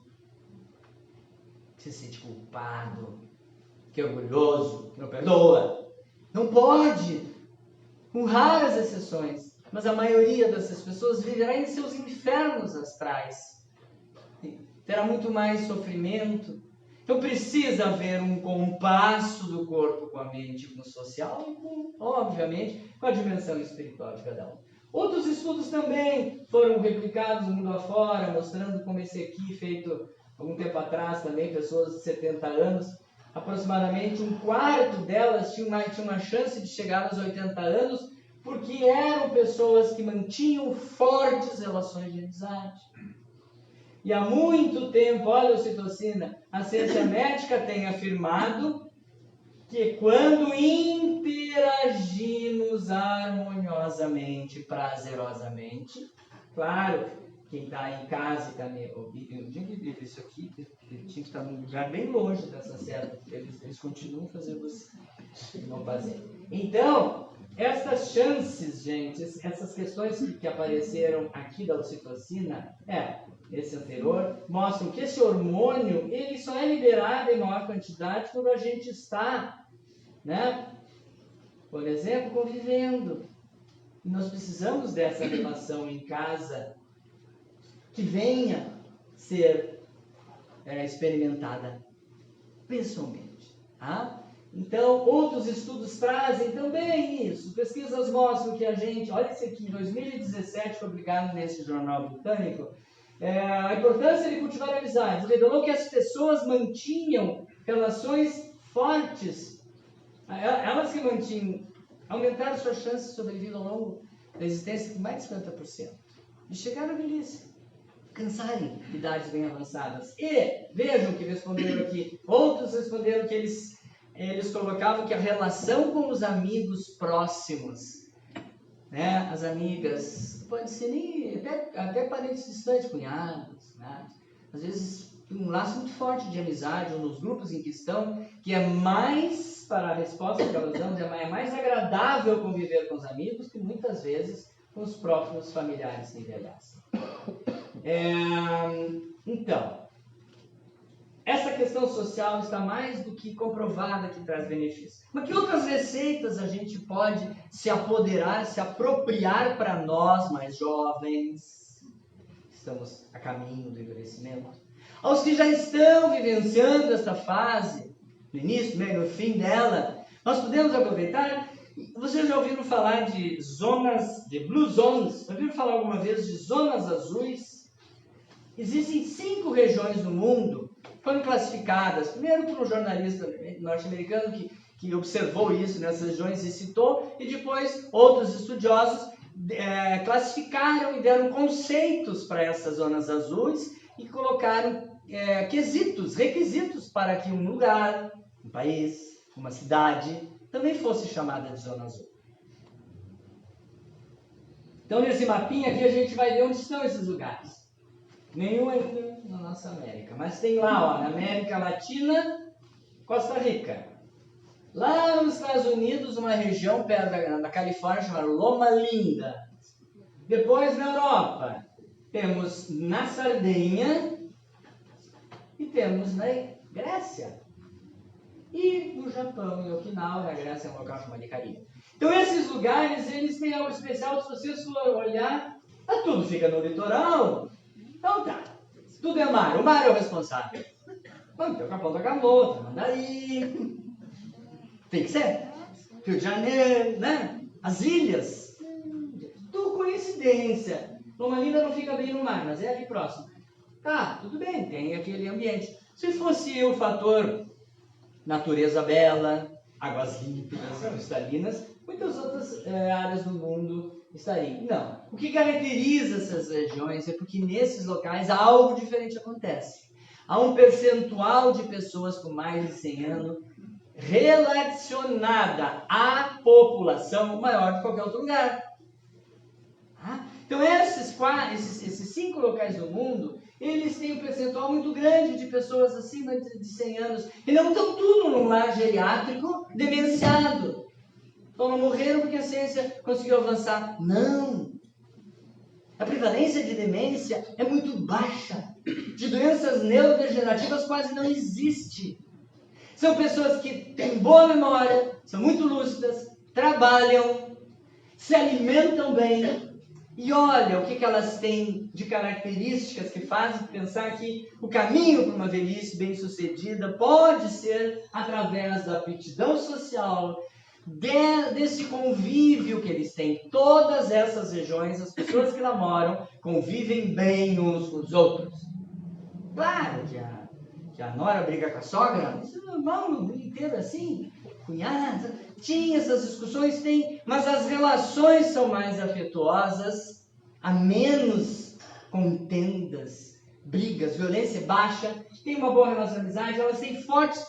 que se sente culpado, que é orgulhoso, que não perdoa. Não pode, com raras exceções, mas a maioria dessas pessoas viverá em seus infernos astrais. Terá muito mais sofrimento. Então precisa haver um compasso do corpo com a mente, com o social e, obviamente, com a dimensão espiritual de cada um. Outros estudos também foram replicados no mundo afora, mostrando como esse aqui, feito algum tempo atrás também, pessoas de 70 anos, aproximadamente um quarto delas tinha uma chance de chegar aos 80 anos, porque eram pessoas que mantinham fortes relações de amizade. E há muito tempo, olha a ocitocina, a ciência médica tem afirmado que quando interagimos harmoniosamente, prazerosamente, claro, quem está em casa e está meio... Isso aqui tinha que estar num lugar bem longe dessa célula, porque eles continuam fazendo assim, não fazendo. Então, essas chances, gente, essas questões que apareceram aqui da ocitocina, esse anterior, mostram que esse hormônio, ele só é liberado em maior quantidade quando a gente está, né, por exemplo, convivendo. E nós precisamos dessa relação em casa que venha ser experimentada pessoalmente. Tá? Então, outros estudos trazem também isso. Pesquisas mostram que a gente, olha isso aqui, em 2017, publicado nesse jornal britânico, a importância de cultivar amizades revelou que as pessoas mantinham relações fortes. Elas que mantinham, aumentaram suas chances de sobrevida ao longo da existência com mais de 50%. De chegar à velhice, cansarem de idades bem avançadas. E vejam que responderam aqui, outros responderam que eles colocavam que a relação com os amigos próximos, né, as amigas, pode ser nem até parentes distantes, cunhados, né, às vezes um laço muito forte de amizade, ou nos grupos em que estão, que é mais, para a resposta que elas dão, é mais agradável conviver com os amigos que muitas vezes com os próprios familiares que envelhecem. Então, essa questão social está mais do que comprovada que traz benefícios. Mas que outras receitas a gente pode se apoderar, se apropriar para nós mais jovens? Estamos a caminho do envelhecimento. Aos que já estão vivenciando esta fase, no início, meio, no fim dela, nós podemos aproveitar. Vocês já ouviram falar de zonas, de blue zones? Já ouviram falar alguma vez de zonas azuis? Existem 5 regiões no mundo, foram classificadas, primeiro por um jornalista norte-americano que observou isso nessas regiões e citou, e depois outros estudiosos classificaram e deram conceitos para essas zonas azuis e colocaram requisitos para que um lugar, um país, uma cidade também fosse chamada de zona azul. Então, nesse mapinha aqui, a gente vai ver onde estão esses lugares. Nenhum ainda na nossa América, mas tem lá, na América Latina, Costa Rica. Lá nos Estados Unidos, uma região perto da Califórnia chamada Loma Linda. Depois, na Europa, temos na Sardenha e temos na Grécia. E no Japão, em Okinawa, na Grécia, é um local chamado Caribe. Então, esses lugares, eles têm algo especial. Se vocês forem olhar, tudo fica no litoral. Então tá, tudo é mar, o mar é o responsável. Vamos ter o Capão da Gamota, Mandaí, tem que ser. Rio de Janeiro, né? As ilhas, tudo coincidência. Loma Linda não fica bem no mar, mas é ali próximo. Tá, tudo bem, tem aquele ambiente. Se fosse o fator natureza bela, águas límpidas, cristalinas, muitas outras áreas do mundo estariam. Não. O que caracteriza essas regiões é porque nesses locais algo diferente acontece. Há um percentual de pessoas com mais de 100 anos relacionada à população maior de qualquer outro lugar. Então esses 5 locais do mundo, eles têm um percentual muito grande de pessoas acima de 100 anos. E não estão tudo num lar geriátrico demenciado. Então não morreram porque a ciência conseguiu avançar. Não. A prevalência de demência é muito baixa. De doenças neurodegenerativas quase não existe. São pessoas que têm boa memória, são muito lúcidas, trabalham, se alimentam bem. E olha o que elas têm de características que fazem pensar que o caminho para uma velhice bem-sucedida pode ser através da aptidão social, desse convívio que eles têm. Todas essas regiões, as pessoas que lá moram, convivem bem uns com os outros. Claro que a nora briga com a sogra, isso é normal no mundo inteiro assim. Cunhada, tinha essas discussões, tem, mas as relações são mais afetuosas, há menos contendas, brigas, violência baixa, tem uma boa relação de amizade, elas têm fortes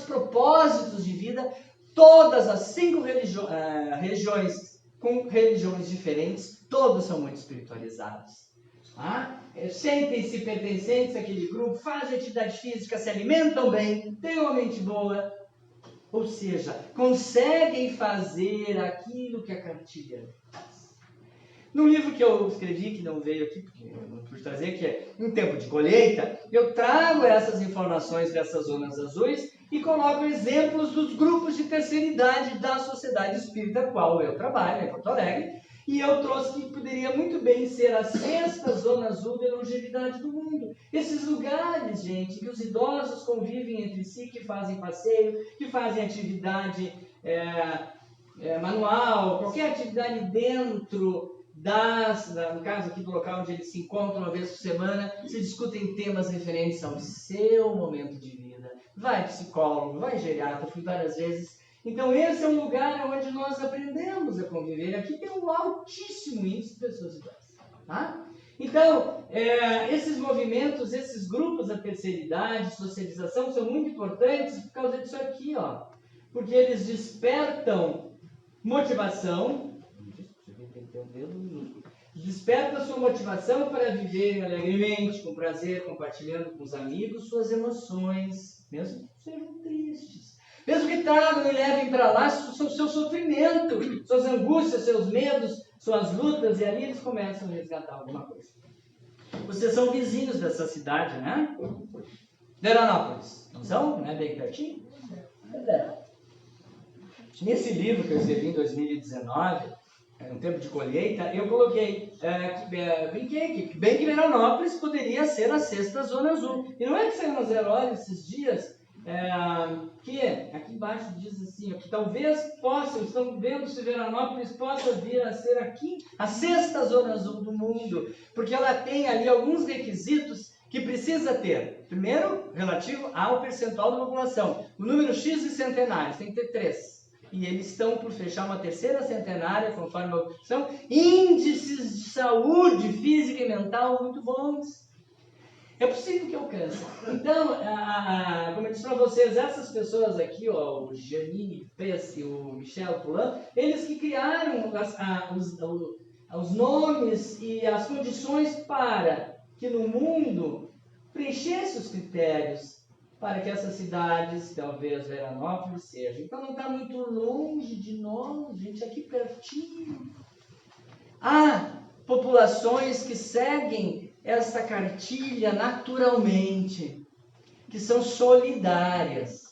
propósitos de vida. Todas as 5 regiões com religiões diferentes, todos são muito espiritualizados. Sentem-se pertencentes àquele grupo, fazem atividade física, se alimentam bem, têm uma mente boa. Ou seja, conseguem fazer aquilo que a cartilha faz. No livro que eu escrevi, que não veio aqui, porque eu não pude trazer, que é Um Tempo de Colheita, eu trago essas informações dessas zonas azuis e coloco exemplos dos grupos de terceira idade da sociedade espírita a qual eu trabalho, em Porto Alegre, e eu trouxe que poderia muito bem ser a 6ª zona azul de longevidade do mundo. Esses lugares, gente, que os idosos convivem entre si, que fazem passeio, que fazem atividade manual, qualquer atividade dentro no caso aqui do local onde eles se encontram uma vez por semana, se discutem temas referentes ao seu momento de vida. Vai psicólogo, vai geriatra, fui várias vezes. Então esse é um lugar onde nós aprendemos a conviver. Aqui tem um altíssimo índice de pessoas idosas. Tá? Então, esses movimentos, esses grupos da terceira idade, socialização, são muito importantes por causa disso aqui, ó. Porque eles despertam motivação, desperta sua motivação para viver alegremente, com prazer, compartilhando com os amigos suas emoções, mesmo que sejam tristes. Mesmo que tragam e levem para lá seu sofrimento, suas angústias, seus medos, suas lutas, e ali eles começam a resgatar alguma coisa. Vocês são vizinhos dessa cidade, né? Veranópolis, não são? Não é bem pertinho? É. Nesse livro que eu escrevi em 2019, Um Tempo de Colheita, eu coloquei, brinquei que bem que Veranópolis poderia ser a 6ª zona azul. E não é que saiu na Zero Hora esses dias, que aqui embaixo diz assim, que talvez possa, estão vendo se Veranópolis possa vir a ser aqui a 6ª zona azul do mundo, porque ela tem ali alguns requisitos que precisa ter. Primeiro, relativo ao percentual da população. O número X de centenários tem que ter 3. E eles estão por fechar uma 3ª centenária, conforme a opção. Índices de saúde física e mental muito bons. É possível que alcance. Então, como eu disse para vocês, essas pessoas aqui, o Janine Pesse e o Michel Poulain, eles que criaram os nomes e as condições para que no mundo preenchesse os critérios para que essas cidades, talvez Veranópolis seja. Então não está muito longe de nós, gente, aqui pertinho. Há populações que seguem essa cartilha naturalmente, que são solidárias,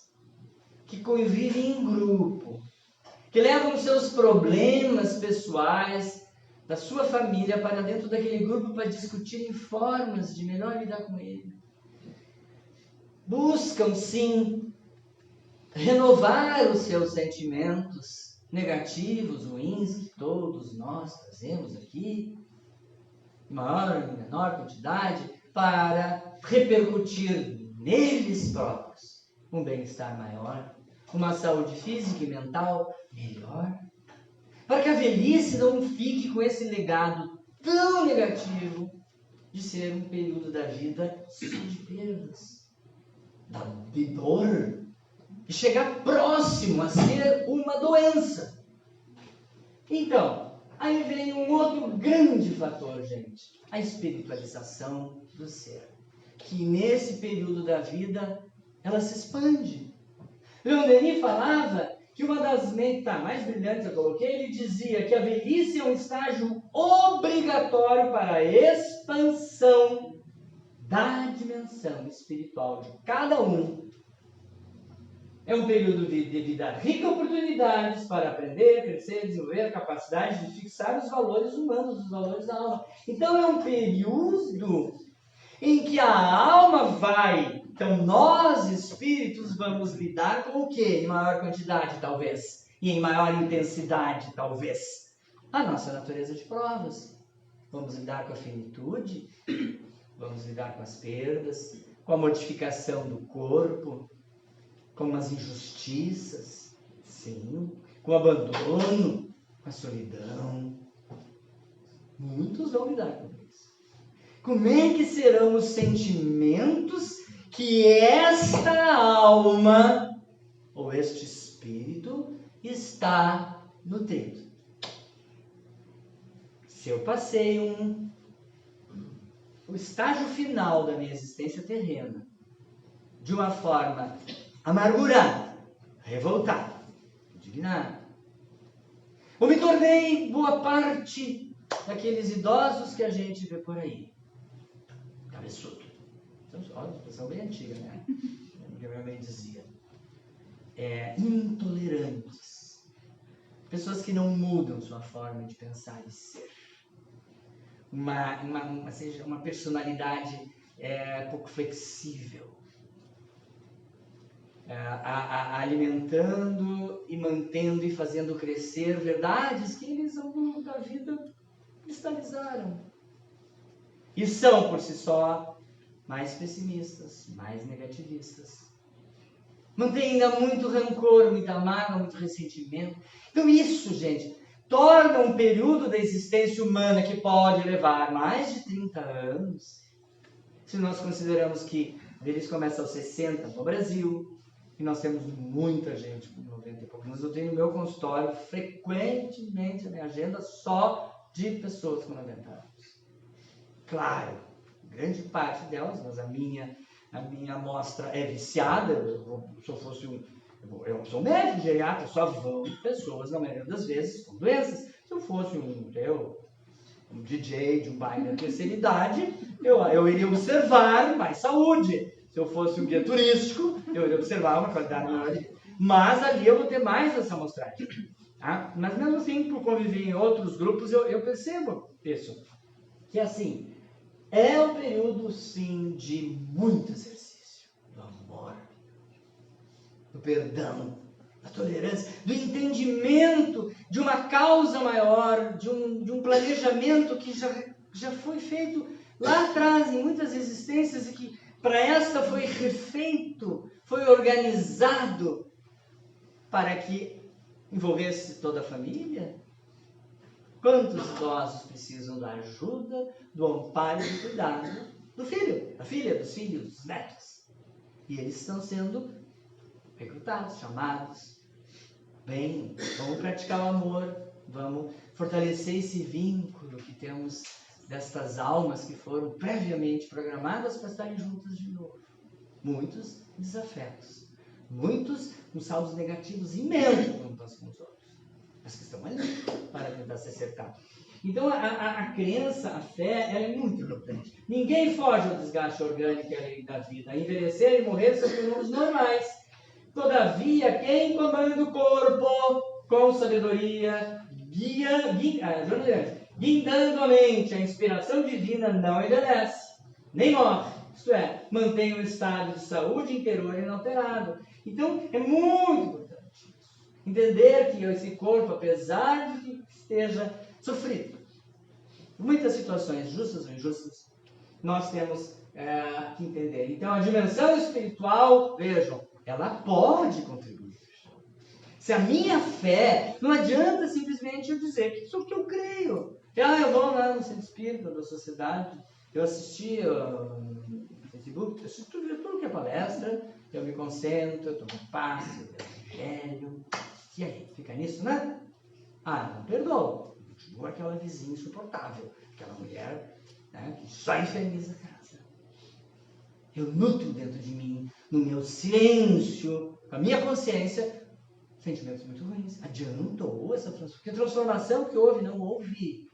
que convivem em grupo, que levam seus problemas pessoais da sua família para dentro daquele grupo para discutirem formas de melhor lidar com ele. Buscam, sim, renovar os seus sentimentos negativos, ruins, que todos nós trazemos aqui, em maior ou menor quantidade, para repercutir neles próprios um bem-estar maior, uma saúde física e mental melhor, para que a velhice não fique com esse legado tão negativo de ser um período da vida só de perdas, de dor, e chegar próximo a ser uma doença. Então, aí vem um outro grande fator, gente, a espiritualização do ser, que nesse período da vida ela se expande. Leon Denis falava que uma das mentes mais brilhantes eu coloquei, ele dizia que a velhice é um estágio obrigatório para a expansão da dimensão espiritual de cada um. É um período de vida rica de oportunidades para aprender, crescer, desenvolver a capacidade de fixar os valores humanos, os valores da alma. Então é um período em que a alma vai, então nós espíritos vamos lidar com o quê? Em maior quantidade, talvez, e em maior intensidade, talvez. A nossa natureza de provas. Vamos lidar com a finitude, vamos lidar com as perdas, com a modificação do corpo, com as injustiças, sim, com o abandono, com a solidão. Muitos vão lidar com isso. Como é que serão os sentimentos que esta alma, ou este espírito, está nutrindo? Se eu passei o estágio final da minha existência terrena de uma forma amargurada, revoltado, indignado. Ou me tornei boa parte daqueles idosos que a gente vê por aí. Cabeçudo. Olha, uma expressão bem antiga, né? Que a minha mãe dizia. Intolerantes. Pessoas que não mudam sua forma de pensar e ser. Uma personalidade pouco flexível. Alimentando e mantendo e fazendo crescer verdades que eles ao longo da vida cristalizaram. E são, por si só, mais pessimistas, mais negativistas. Mantém ainda muito rancor, muita mágoa, muito ressentimento. Então isso, gente, torna um período da existência humana que pode levar mais de 30 anos. Se nós consideramos que eles começam aos 60 no Brasil, e nós temos muita gente com 90 e poucos anos. Eu tenho no meu consultório, frequentemente, a minha agenda só de pessoas com 90 anos. Claro, grande parte delas, mas a minha amostra é viciada. Eu sou médico, geriatra, só vão pessoas, na maioria das vezes, com doenças. Se eu fosse um DJ de um bairro da terceira idade, eu iria observar mais saúde. Se eu fosse um guia turístico, eu iria observar uma qualidade maior de vida. Mas ali eu vou ter mais essa amostragem. Tá? Mas mesmo assim, por conviver em outros grupos, eu percebo isso. Que assim, é um período, sim, de muito exercício. Do amor, do perdão, da tolerância, do entendimento de uma causa maior, de um planejamento que já foi feito lá atrás, em muitas existências, e que para esta foi refeito, foi organizado para que envolvesse toda a família. Quantos idosos precisam da ajuda, do amparo e do cuidado do filho, da filha, dos filhos, dos netos? E eles estão sendo recrutados, chamados. Bem, vamos praticar o amor, vamos fortalecer esse vínculo que temos destas almas que foram previamente programadas para estarem juntas de novo. Muitos desafetos, muitos com saldos negativos imensos uns com os outros, mas que estão ali para tentar se acertar. Então a crença, a fé, ela é muito importante. Ninguém foge ao desgaste orgânico e à lei da vida. Envelhecer e morrer são fenômenos normais. Todavia, quem comanda o corpo com sabedoria, guindando a mente, a inspiração divina não envelhece, nem morre. Isto é, mantém um estado de saúde interior inalterado. Então, é muito importante entender que esse corpo, apesar de que esteja sofrido, muitas situações justas ou injustas, nós temos que entender. Então, a dimensão espiritual, vejam, ela pode contribuir. Se a minha fé, não adianta simplesmente eu dizer que isso que eu creio. Eu vou lá no centro espírita da sociedade, eu assisti no Facebook, eu assisti tudo que é palestra, eu me concentro, eu tomo passe, eu evangelho. E aí, fica nisso, né? Não perdoa. Continua aquela vizinha insuportável, aquela mulher, né, que só inferniza a casa. Eu nutro dentro de mim, no meu silêncio, com a minha consciência, sentimentos muito ruins. Adiantou essa transformação? Que transformação que houve? Não houve.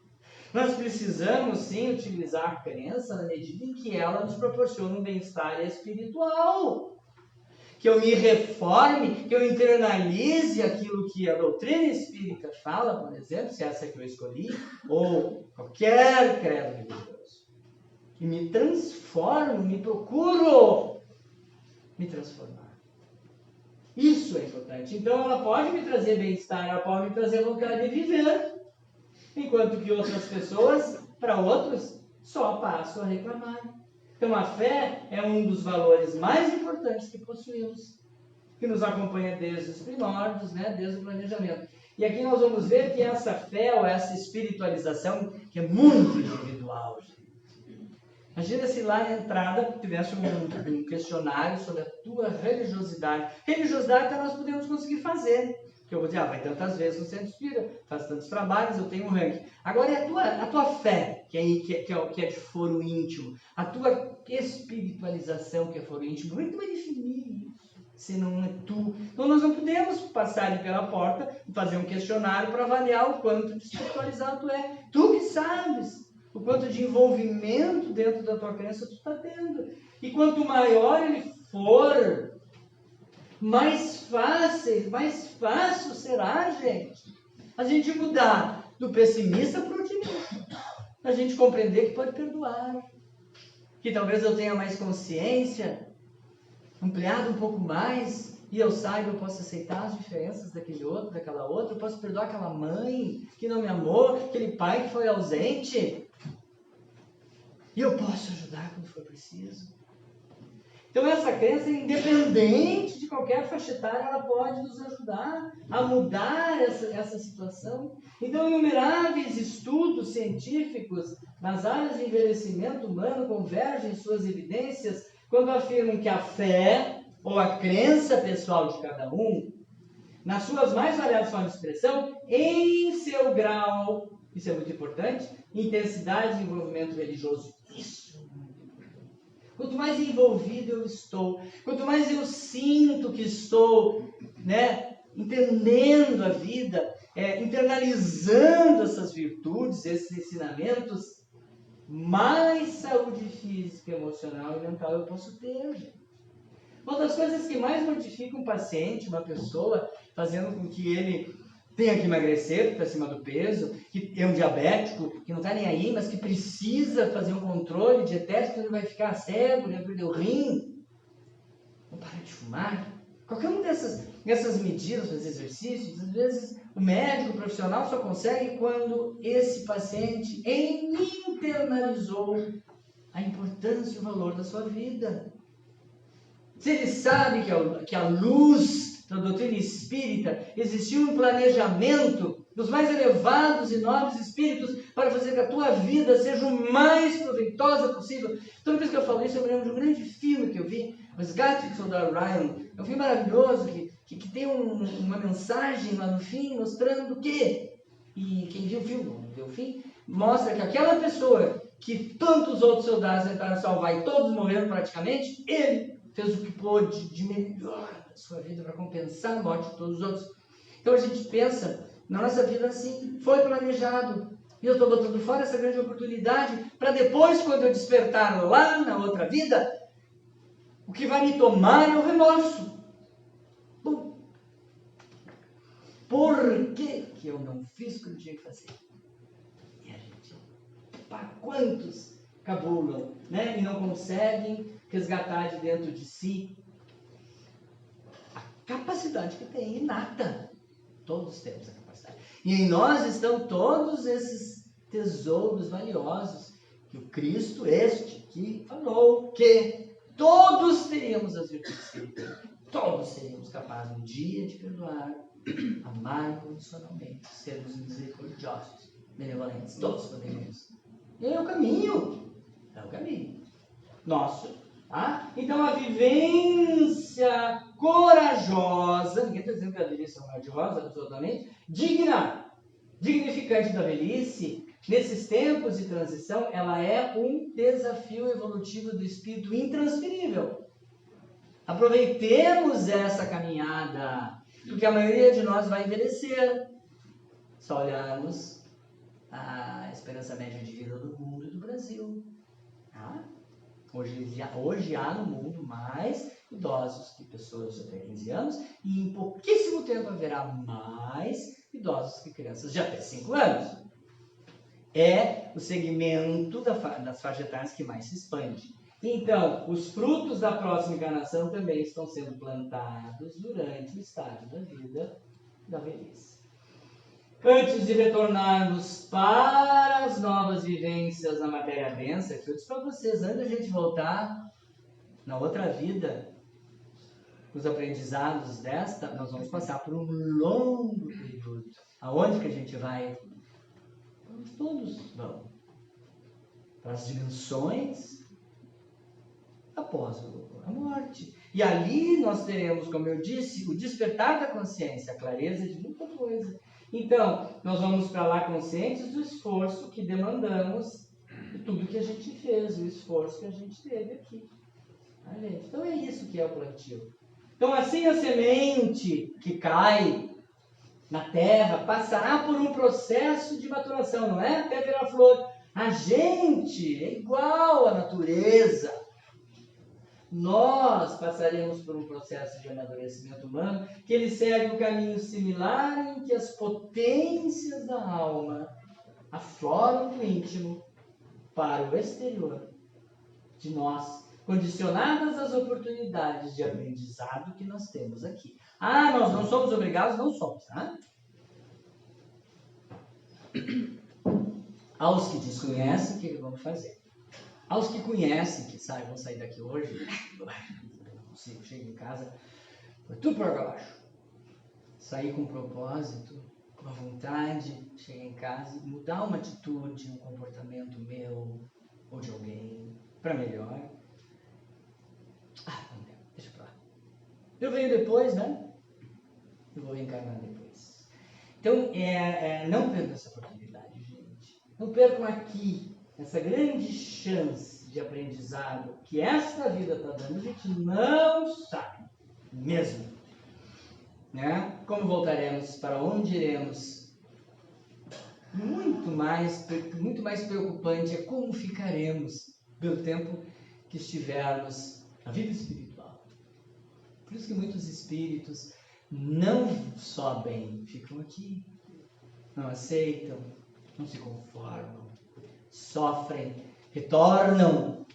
Nós precisamos, sim, utilizar a crença na medida em que ela nos proporciona um bem-estar espiritual. Que eu me reforme, que eu internalize aquilo que a doutrina espírita fala, por exemplo, se essa que eu escolhi, ou qualquer credo religioso. E me transformo, me procuro me transformar. Isso é importante. Então ela pode me trazer bem-estar, ela pode me trazer vontade de viver. Enquanto que outras pessoas, para outros, só passam a reclamar. Então a fé é um dos valores mais importantes que possuímos, que nos acompanha desde os primórdios, né, desde o planejamento. E aqui nós vamos ver que essa fé ou essa espiritualização, que é muito individual, gente. Imagina se lá na entrada tivesse um questionário sobre a tua religiosidade. Religiosidade que nós podemos conseguir fazer. Que eu vou dizer, vai tantas vezes no centro espírita, faz tantos trabalhos, eu tenho um ranking. Agora é a tua fé, que é de foro íntimo. A tua espiritualização, que é foro íntimo. Como é que tu vai definir isso? se não é tu? Então nós não podemos passar ali pela porta e fazer um questionário para avaliar o quanto de espiritualizado tu é. Tu que sabes o quanto de envolvimento dentro da tua crença tu está tendo. E quanto maior ele for, mais fácil será, gente, a gente mudar do pessimista para o otimista. A gente compreender que pode perdoar, que talvez eu tenha mais consciência, ampliado um pouco mais, e eu saiba, eu posso aceitar as diferenças daquele outro, daquela outra, eu posso perdoar aquela mãe que não me amou, aquele pai que foi ausente, e eu posso ajudar quando for preciso. Então essa crença, independente de qualquer faixa etária, ela pode nos ajudar a mudar essa situação. Então inumeráveis estudos científicos nas áreas de envelhecimento humano convergem em suas evidências quando afirmam que a fé ou a crença pessoal de cada um, nas suas mais variadas formas de expressão, em seu grau, isso é muito importante, intensidade de envolvimento religioso, isso é muito importante. Quanto mais envolvido eu estou, quanto mais eu sinto que estou, entendendo a vida, internalizando essas virtudes, esses ensinamentos, mais saúde física, emocional e mental eu posso ter, gente. Uma das coisas que mais modifica um paciente, uma pessoa, fazendo com que ele tenha que emagrecer, que está acima do peso, que é um diabético, que não está nem aí, mas que precisa fazer um controle dietético, ele vai ficar cego, ele vai perder o rim, não para de fumar. Qualquer uma dessas medidas, fazer exercícios, às vezes o médico, o profissional só consegue quando esse paciente internalizou a importância e o valor da sua vida. Se ele sabe que a luz da doutrina espírita existiu um planejamento dos mais elevados e nobres espíritos para fazer que a tua vida seja o mais proveitosa possível. Toda vez que eu falo isso, eu me lembro de um grande filme que eu vi, O Resgate do Soldado Ryan. É um filme maravilhoso que tem uma mensagem lá no fim mostrando o quê? E quem viu o filme, não viu o fim, mostra que aquela pessoa que tantos outros soldados tentaram salvar e todos morreram praticamente, ele fez o que pôde de melhor da sua vida para compensar a morte de todos os outros. Então a gente pensa na nossa vida assim, foi planejado. E eu estou botando fora essa grande oportunidade para depois, quando eu despertar lá na outra vida, o que vai me tomar é o remorso. Bom, por que eu não fiz o que eu tinha que fazer? E a gente, para quantos cabulam, e não conseguem resgatar de dentro de si a capacidade que tem inata. Todos temos a capacidade. E em nós estão todos esses tesouros valiosos que o Cristo que falou que todos teríamos as virtudes que ele tem. Todos seríamos capazes um dia de perdoar, amar incondicionalmente, sermos misericordiosos, benevolentes. Todos poderíamos. E é o caminho. É o caminho nosso. Então a vivência corajosa, ninguém está dizendo que a velhice é corajosa, absolutamente, dignificante da velhice, nesses tempos de transição, ela é um desafio evolutivo do espírito intransferível. Aproveitemos essa caminhada, porque a maioria de nós vai envelhecer. Só olharmos a esperança média de vida do mundo e do Brasil. Hoje há no mundo mais idosos que pessoas de até 15 anos e em pouquíssimo tempo haverá mais idosos que crianças de até 5 anos. É o segmento das faixas etárias que mais se expande. Então, os frutos da próxima encarnação também estão sendo plantados durante o estágio da vida da velhice. Antes de retornarmos para as novas vivências na matéria densa, que eu disse para vocês, antes de a gente voltar na outra vida, os aprendizados desta, nós vamos passar por um longo período. Aonde que a gente vai? Todos vão. Para as dimensões após a morte. E ali nós teremos, como eu disse, o despertar da consciência, a clareza de muita coisa. Então, nós vamos para lá conscientes do esforço que demandamos de tudo que a gente fez, o esforço que a gente teve aqui. Então é isso que é o plantio. Então, assim a semente que cai na terra passará por um processo de maturação, não é? Até virar flor. A gente é igual à natureza. Nós passaremos por um processo de amadurecimento humano que ele segue um caminho similar em que as potências da alma afloram do íntimo para o exterior de nós, condicionadas às oportunidades de aprendizado que nós temos aqui. Ah, nós não somos obrigados? Não somos, tá? Aos que desconhecem, o que vamos fazer? Aos que conhecem, que vão sair daqui hoje, chego em casa, foi tudo por água abaixo. Sair com um propósito, com a vontade, chegar em casa e mudar uma atitude, um comportamento meu ou de alguém para melhor. Não deu, deixa pra lá. Eu venho depois, né? Eu vou reencarnar depois. Então, não percam essa oportunidade, gente. Não percam aqui essa grande chance de aprendizado que esta vida está dando. A gente não sabe mesmo, né? Como voltaremos, para onde iremos. Muito mais preocupante é como ficaremos pelo tempo que estivermos na vida espiritual. Por isso que muitos espíritos não sobem, ficam aqui, não aceitam, não se conformam, sofrem, retornam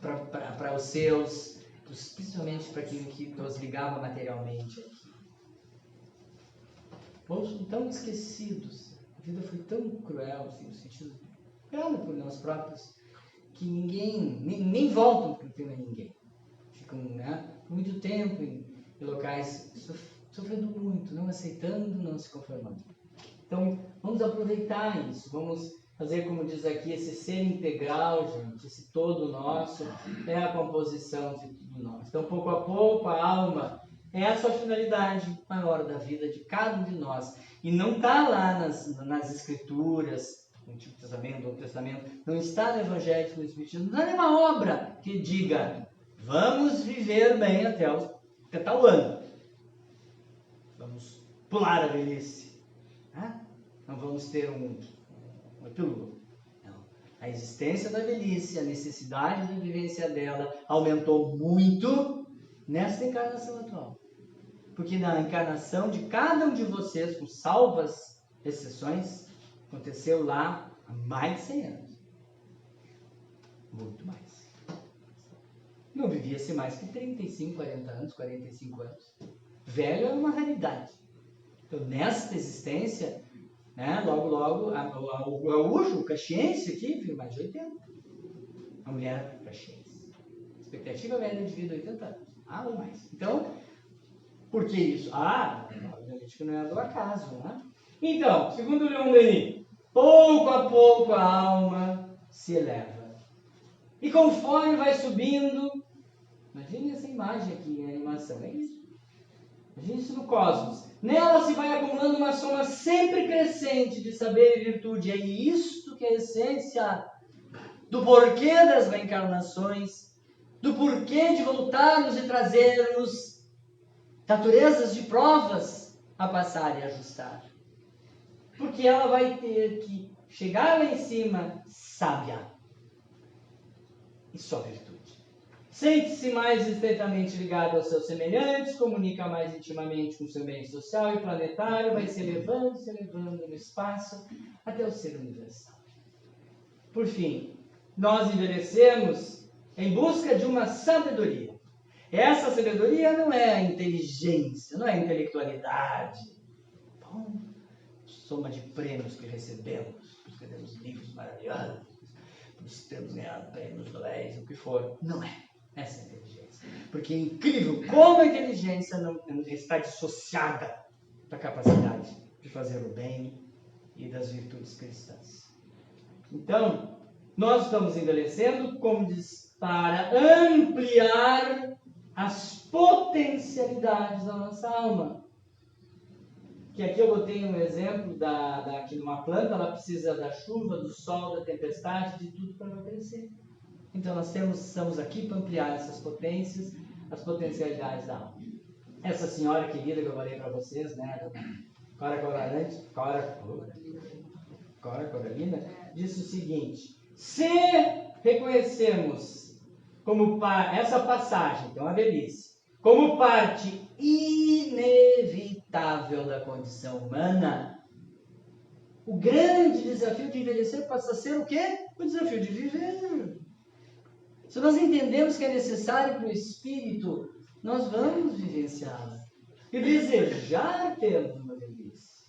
para os seus, principalmente para aquilo que os ligava materialmente aqui. Ou tão esquecidos, a vida foi tão cruel, assim, no sentido cruel por nós próprios, que nem voltam para o tema ninguém. Ficam, né, por muito tempo em locais sofrendo muito, não aceitando, não se conformando. Então, vamos aproveitar isso, vamos fazer, como diz aqui, esse ser integral, gente, esse todo nosso, é a composição de tudo nós. Então, pouco a pouco, a alma é a sua finalidade maior da vida de cada um de nós. E não está lá nas escrituras, no Antigo Testamento, no Novo Testamento, não está no Evangelho, no Espiritismo, não há nenhuma obra que diga, vamos viver bem até tal ano. Vamos pular a velhice. Não vamos ter um epílogo. Não. A existência da velhice, a necessidade de vivência dela aumentou muito nesta encarnação atual. Porque na encarnação de cada um de vocês, com salvas exceções, aconteceu lá há mais de 100 anos. Muito mais. Não vivia-se mais que 35, 40 anos, 45 anos. Velho é uma raridade. Então, nesta existência, né, logo, o gaúcho, o caxiense aqui, vive mais de 80. A mulher caxiense. Expectativa média de vida 80 anos. Ou mais. Então, por que isso? Obviamente que não é do acaso, né? Então, segundo Leon Denis, pouco a pouco a alma se eleva. E conforme vai subindo, imagine essa imagem aqui em animação, é isso. Imagine isso no cosmos. Nela se vai acumulando uma soma sempre crescente de saber e virtude. É isto que é a essência do porquê das reencarnações, do porquê de voltarmos e trazermos naturezas de provas a passar e ajustar. Porque ela vai ter que chegar lá em cima sábia e só virtude. Sente-se mais estreitamente ligado aos seus semelhantes, comunica mais intimamente com o seu meio social e planetário, vai se elevando no espaço até o ser universal. Por fim, nós envelhecemos em busca de uma sabedoria. Essa sabedoria não é a inteligência, não é a intelectualidade. Bom, soma de prêmios que recebemos, escrevemos livros maravilhosos, temos ganhado prêmios Nobel, o que for. Não é essa inteligência. Porque é incrível como a inteligência não está dissociada da capacidade de fazer o bem e das virtudes cristãs. Então, nós estamos envelhecendo, como diz, para ampliar as potencialidades da nossa alma. Que aqui eu botei um exemplo que numa planta ela precisa da chuva, do sol, da tempestade, de tudo para ela crescer. Então nós estamos aqui para ampliar essas potências, as potencialidades da alma. Essa senhora querida que eu falei para vocês, né, Cora Coralina, disse o seguinte: se reconhecemos como essa passagem, então a velhice, como parte inevitável da condição humana, o grande desafio de envelhecer passa a ser o quê? O desafio de viver. Se nós entendemos que é necessário para o espírito, nós vamos vivenciá-la e desejar termos uma velhice.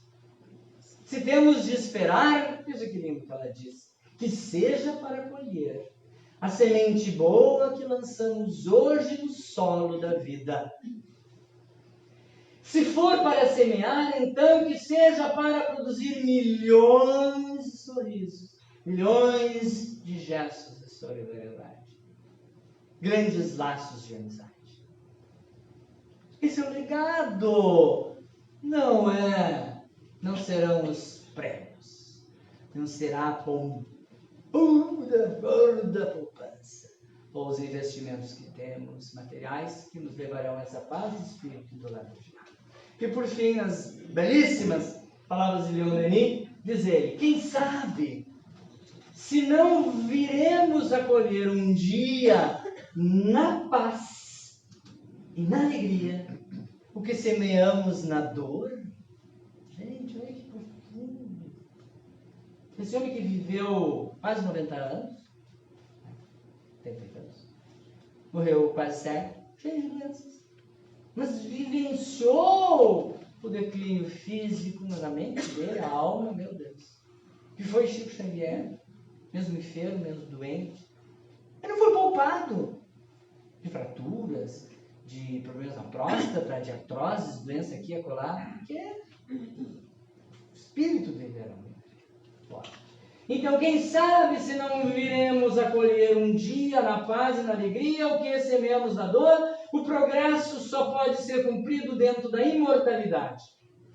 Se temos de esperar, veja que lindo que ela diz, que seja para colher a semente boa que lançamos hoje no solo da vida. Se for para semear, então que seja para produzir milhões de sorrisos, milhões de gestos de solidariedade, grandes laços de amizade. Esse é o legado. Não serão os prêmios, não será a gorda poupança, ou os investimentos que temos, materiais, que nos levarão a essa paz de espírito do lado de cá. E por fim, as belíssimas palavras de Leon Denis, diz ele: quem sabe, se não viremos a colher um dia na paz e na alegria o que semeamos na dor. Gente, olha que profundo. Esse homem que viveu quase 90 anos, 80 anos, morreu quase cego, cheio de doenças, mas vivenciou o declínio físico na mente dele, a alma, meu Deus. Que foi Chico Xavier, mesmo enfermo, mesmo doente. Ele não foi poupado de fraturas, de problemas na próstata, de artroses, doença aqui e acolá, porque o espírito dele era muito forte. Então, quem sabe se não viremos a colher um dia na paz e na alegria o que semeamos na dor. O progresso só pode ser cumprido dentro da imortalidade.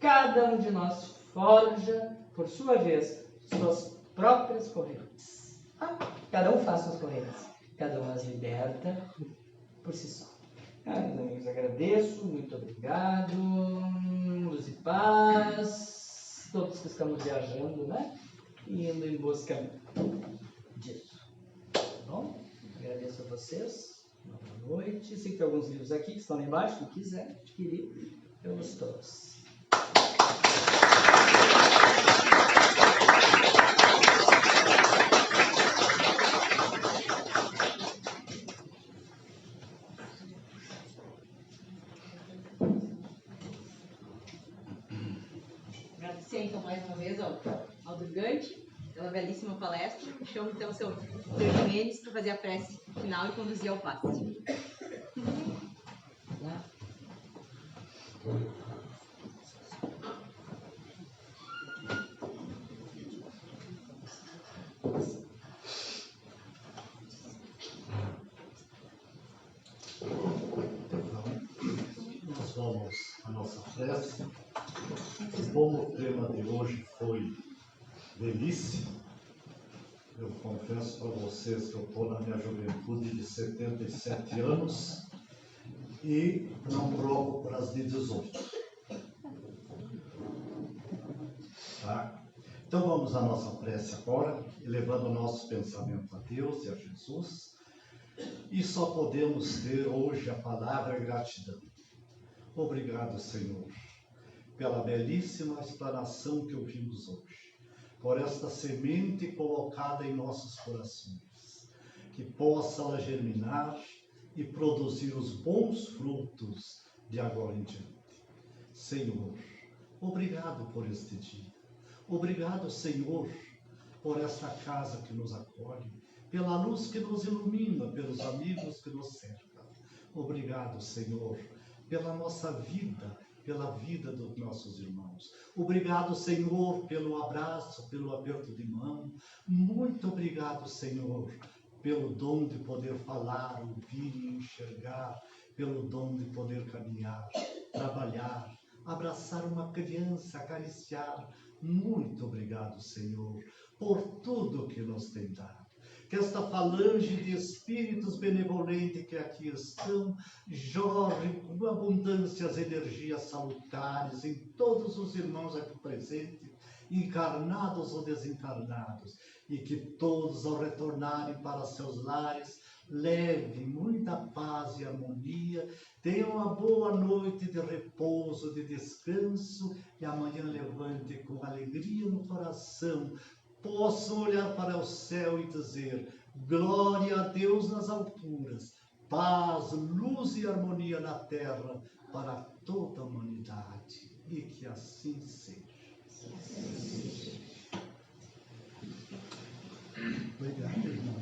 Cada um de nós forja, por sua vez, suas próprias correntes. Cada um faz suas correntes, cada um as liberta por si só. Meus amigos, agradeço, muito obrigado, luz e paz, todos que estamos viajando, né? E indo em busca disso. Tá bom? Agradeço a vocês, boa noite. Sei que tem alguns livros aqui que estão lá embaixo, quem quiser adquirir, eu os trouxe. Agradecer então mais uma vez ao Durgante pela belíssima palestra. Chamo então o seu Jimenez para fazer a prece final e conduzir ao passe. Nós vamos à nossa prece. Como o tema de hoje foi velhice, eu confesso para vocês que eu estou na minha juventude de 77 anos e não troco para as de 18. Tá? Então vamos à nossa prece agora, elevando o nosso pensamento a Deus e a Jesus. E só podemos ter hoje a palavra gratidão. Obrigado, Senhor, pela belíssima explanação que ouvimos hoje, por esta semente colocada em nossos corações, que possa ela germinar e produzir os bons frutos de agora em diante. Senhor, obrigado por este dia. Obrigado, Senhor, por esta casa que nos acolhe, pela luz que nos ilumina, pelos amigos que nos cercam. Obrigado, Senhor, pela nossa vida, pela vida dos nossos irmãos. Obrigado, Senhor, pelo abraço, pelo aperto de mão. Muito obrigado, Senhor, pelo dom de poder falar, ouvir e enxergar, pelo dom de poder caminhar, trabalhar, abraçar uma criança, acariciar. Muito obrigado, Senhor, por tudo que nos tem dado. que esta falange de espíritos benevolentes que aqui estão jorre com abundância as energias salutares em todos os irmãos aqui presentes, encarnados ou desencarnados, e que todos, ao retornarem para seus lares, levem muita paz e harmonia, tenham uma boa noite de repouso, de descanso, e amanhã levante com alegria no coração, possam olhar para o céu e dizer: glória a Deus nas alturas, paz, luz e harmonia na terra para toda a humanidade, e que assim seja. Obrigado, irmão.